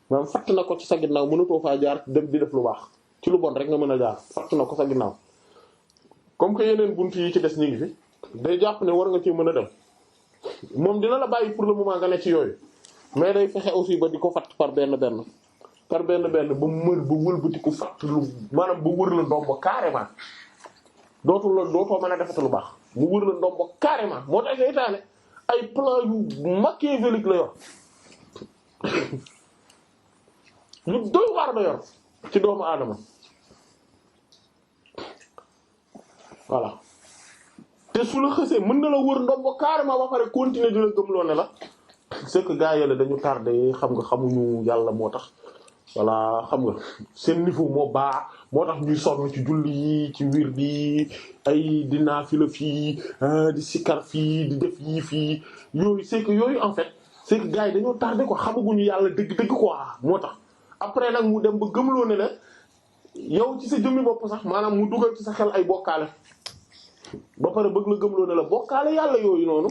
maanaam fatt na ko ci sa ginnaaw mënatoo faa jaar dem di def lu baax ci lu bon rek nga mën a jaar fatt na ko sa ginnaaw comme que yeneen buntu yi ci des ñu ngi fi day jàpp ne war nga ci mën a dem moom dina la bàyyi pour le moment nga ne ci yooyu mais day fexe aussi ba di ko fatt par benn benn ba wëlbatiku fatt lu maanaam ba wër la ndombo carrément dootoo mën a defati lu baax mu wër la ndombo carrément moo tax seytaane ay plan yu machiavélique la yor lu doy waar la yor ci doomu aadama voilà te su la xësee mën na la wër ndombo carrément ba pare continuer di la gëmloo ne la c'est que gars yi la dañu tardé xam nga xamuñu yàlla moo tax voilà xam nga seen niveau moo baax moo tax ñuy sonn ci julli yi ci wir di ay di naafila fii di sikar fii di def yii fii yooyu c'est que yooyu en fait c'est que gars yi dañoo tardé ko xamaguñu yàlla dëgg-dëgg quoi moo tax après nag mu dem ba gëmloo ne la yow ci sa jëmmi bopp sax maanaam mu dugal ci sa xel ay bokkaale ba pare bëgg la gëmloo ne la bokkaale yàlla yooyu noonu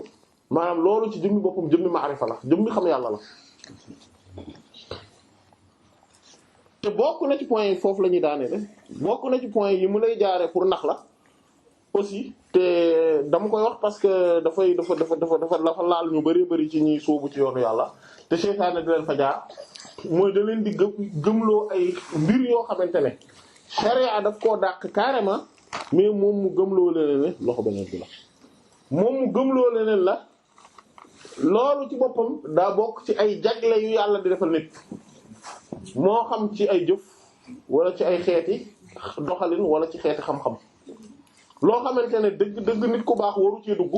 maanaam loolu ci jëmmi boppam jëmmi maarifa la jëmmi xam yàlla la te bokk na ci point yi foofu la ñuy daanee bokk na ci point yi mu lay jaaree pour nax la aussi te dama koy wax parce que dafa laal ñu bari ci ñuy sóobu ci yoonu yàlla te seytaane di leen fa jaar mooy da leen di gëmloo ay mbir yoo xamante ne sharia daf koo dàq carrément mais moom mu gëmloo leneen loxo beneen bi la moom mu gëmloo leneen la loolu ci boppam daa bokk ci ay jagle yu yàlla di defal nit moo xam ci ay jëf wala ci ay xeeti doxalin wala ci xeeti xam-xam loo xamante ne dëgg nit ku baax waru ci dugg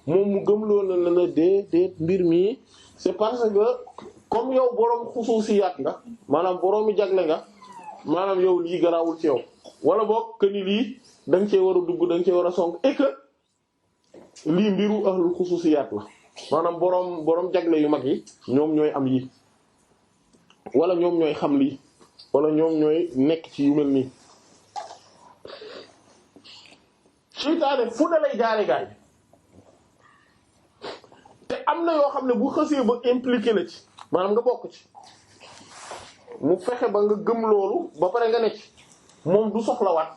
moom mu gëmloo leneen la déet mbir mi c'est parce que comme yow boroom xusuusiyaat nga maanaam boroomi jagle nga maanaam yow lii garaawul ci yow wala boog que ni lii da nga cee war a dugg da nga cee war a song et que lii mbiru ahlul xusuusiyaat la maanaam boroom jagle yu mag yi ñoom ñooy am yii wala ñoom ñooy xam lii wala ñoom ñooy nekk ci yu mel nii. seytaane fu ne lay jaare gaay te am na yoo xam ne bu xësee ba impliqué la ci maanaam nga bokk ci mu fexe ba nga gëm loolu ba pare nga nekk moom du soxlawaat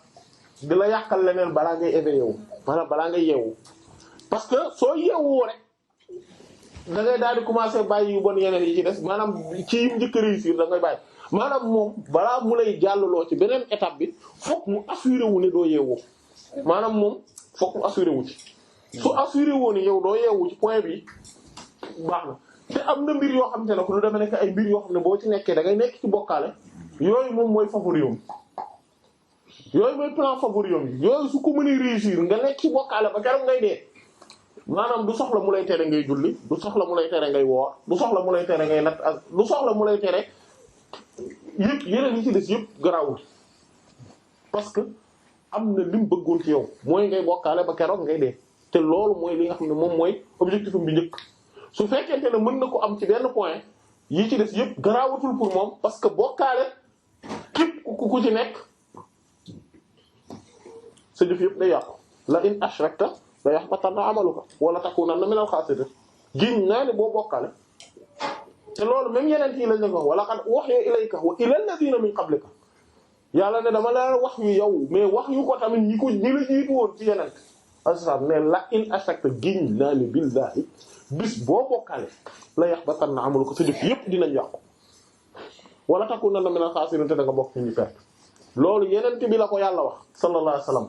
di la yàqal leneen balaa ngay éveillé wu maanaam balaa ngay yeewu parce que soo yeewoo rek da ngay daal di commencer bàyyi yu bon yeneen yi ci des maanaam ci yim njëkk a réussir da ngay bàyyi maanaam moom balaa mu lay jàllaloo ci beneen étape bi fokk mu assuré wu ne doo yeewoo maanaam moom fokk mu assuré wu ci su assuré woo ne yow doo yeewu ci point bi baax na te am na mbir yoo xam te ne ko lu dama nekk ay mbir yoo xam ne boo ci nekkee da ngay nekk ci bokkaale yooyu moom mooy favorium yooyu mooy plan favorium yi yooyu su ko mënee réussir nga nekk ci bokkaale ba keroog ngay dee maanaam du soxla mu lay tere ngay julli du soxla mu lay tere ngay woor du soxla mu lay tere ngay natt ak du soxla mu lay tere yëpp yeneen yi ci des yëpp garaawul parce que am na lim bëggoon ci yow mooy ngay bokkaale ba keroog ngay dee te loolu mooy li nga xam ne moom mooy objectif bi njëkk su fekkente ne mën na ko am ci benn point yi ci des yëpp garaawatul pour moom parce que bokkaale képp ku ci nekk sa jëf yëpp day yàqu la in ashrakta la yahbatanna amaluka wala takunanna minal khasirin giñ naa ne boo bokkaale te loolu même yeneen yi lañ la ko wala qad uhiya ilayka wa ilal ladina min qablika yàlla ne dama la wax yu yow mais wax yu ko tamit ñi la jiitu woon ci yeneen asab ne la in ashrakta giñ naa ne billahi bis boo bokkaale la yahbatanna amaluka sa jëf yëpp dinañ yàqu wala takunanna minal khasirin te da nga bokk ci ñu perte loolu yeneen bi la ko yàlla wax sallallahu alayhi wasallam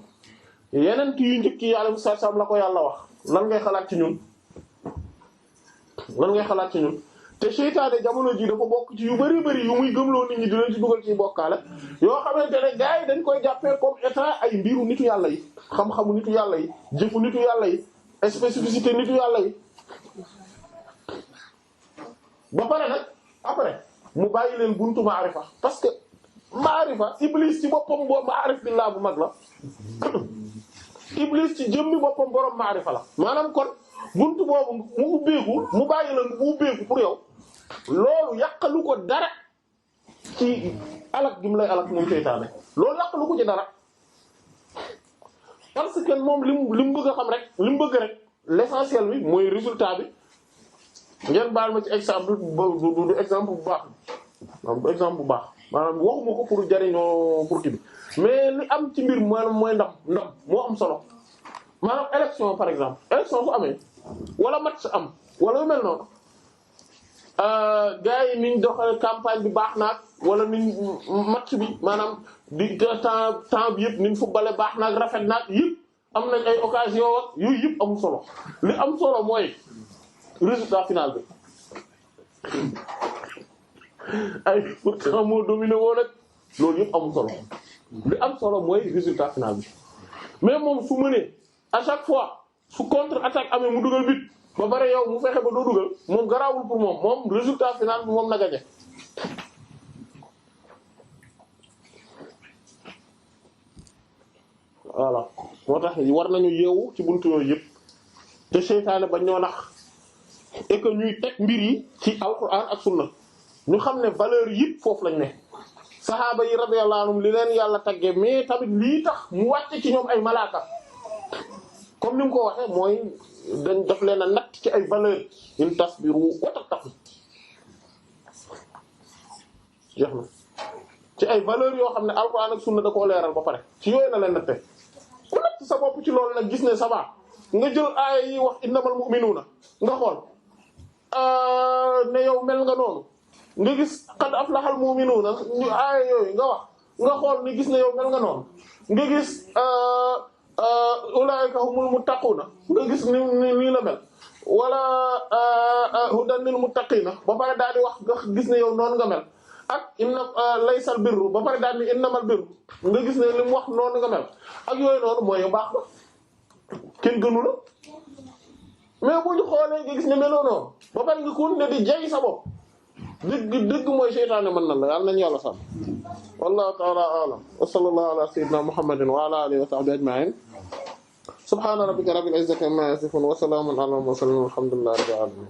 yeneen yu njëkk yi alayhi salaam la ko yàlla wax lan ngay xalaat ci ñun te seytaane jamono ji dafa bokk ci yu bari yu muy gëmloo nit ñi di leen ci dugal ci bokkaale yoo xamante ne gars yi dañ koy jàppee comme état ay mbiru nitu yàlla yi xam-xamu nitu yàlla yi jëfu nitu yàlla yi spécificité nitu yàlla yi ba pare nag après mu bàyyi leen buntu maarifa parce que maarifa iblis ci boppam boo maarif billah bu mag la iblis ci jëmmi boppam borom maarifa la maanaam kon buntu boobu mu ubbeeku mu bàyyi la mu ubbeeku pour yow loolu yàqalu ko dara ci alak gi mu lay alak moom seytaane loolu yàqalu ko ci dara parce que moom li mu bëgg a xam rek li mu bëgg rek l'essentiel bi mooy résultat bi ngeen baal ma ci exemple du exemple bu baax du exemple bu baax maanaam waxuma ko pour jariñoo pour kii bi mais li am ci mbir maanaam mooy ndam moo am solo maanaam élection par exemple élection su amee wala match am wala lu mel noonu gars yi niñ doxale campagne bi baax naag wala niñ match bi maanaam di temps bi yëpp niñ footballé baax naag rafet naag yëpp am nañ ay occasion ak yooyu yëpp amul solo li am solo mooy résultat final bi ay pourtant moo dominé woon ak loolu yëpp amul solo li am solo mooy résultat final bi mais moom su mënee à chaque fois su contre attaque amee mu dugal but ba pare yow mu fexe ba doo dugal moom garaawul pour moom résultat final bi moom na gagné voilà moo tax war nañu yeewu ci buntu yooyu yëpp te seytaane ba ñoo nax et que ñuy teg mbir yi ci alquran ak sunna ñu xam ne valeur yëpp foofu lañ ne saxaaba yi radiyallahu anhum li leen yàlla tagge mais tamit lii tax mu wàcce ci ñoom ay malaaka comme ni mu ko waxee mooy dañ def leen a natt ci ay valeur in tasbiru wa tattaqu jeex na ci ay valeurs yoo xam ne alxuraan ak sunna da koo leeral ba pare ci yooyu la leen natte ku natt sa bopp ci loolu nag gis ne ça va nga jël aaya yi wax innamal mu'minuuna nga xool ne yow mel nga noonu nga gis qad aflahal mu'minuuna ñu aaya yooyu nga wax nga xool ni gis ne yow mel nga noonu nga gis ulaa'ika humul muttaquuna nga gis ni la mel wala hudan lil muttaqiina ba pare daal di wax nga gis ne yow noonu nga mel ak inna laysal birru ba pare daal ni innamal birru nga gis ne li mu wax noonu nga mel ak yooyu noonu mooy yow baax na kenn gënu la mais bu ñu xoolee nga gis ne meloo noonu ba pare nga continuer di jay sa bopp dëgg mooy seytaane mën na la yàlla nañu yàlla sàmm wallahu ta'ala a'lam wa sallallahu ala sayyidina muhammadin wa ala alihi wa sahbihi ajma'in subhana rabbika rabbil izzati amma yasifun wa salamun ala al mursalin walhamdulillahi rabbil alamin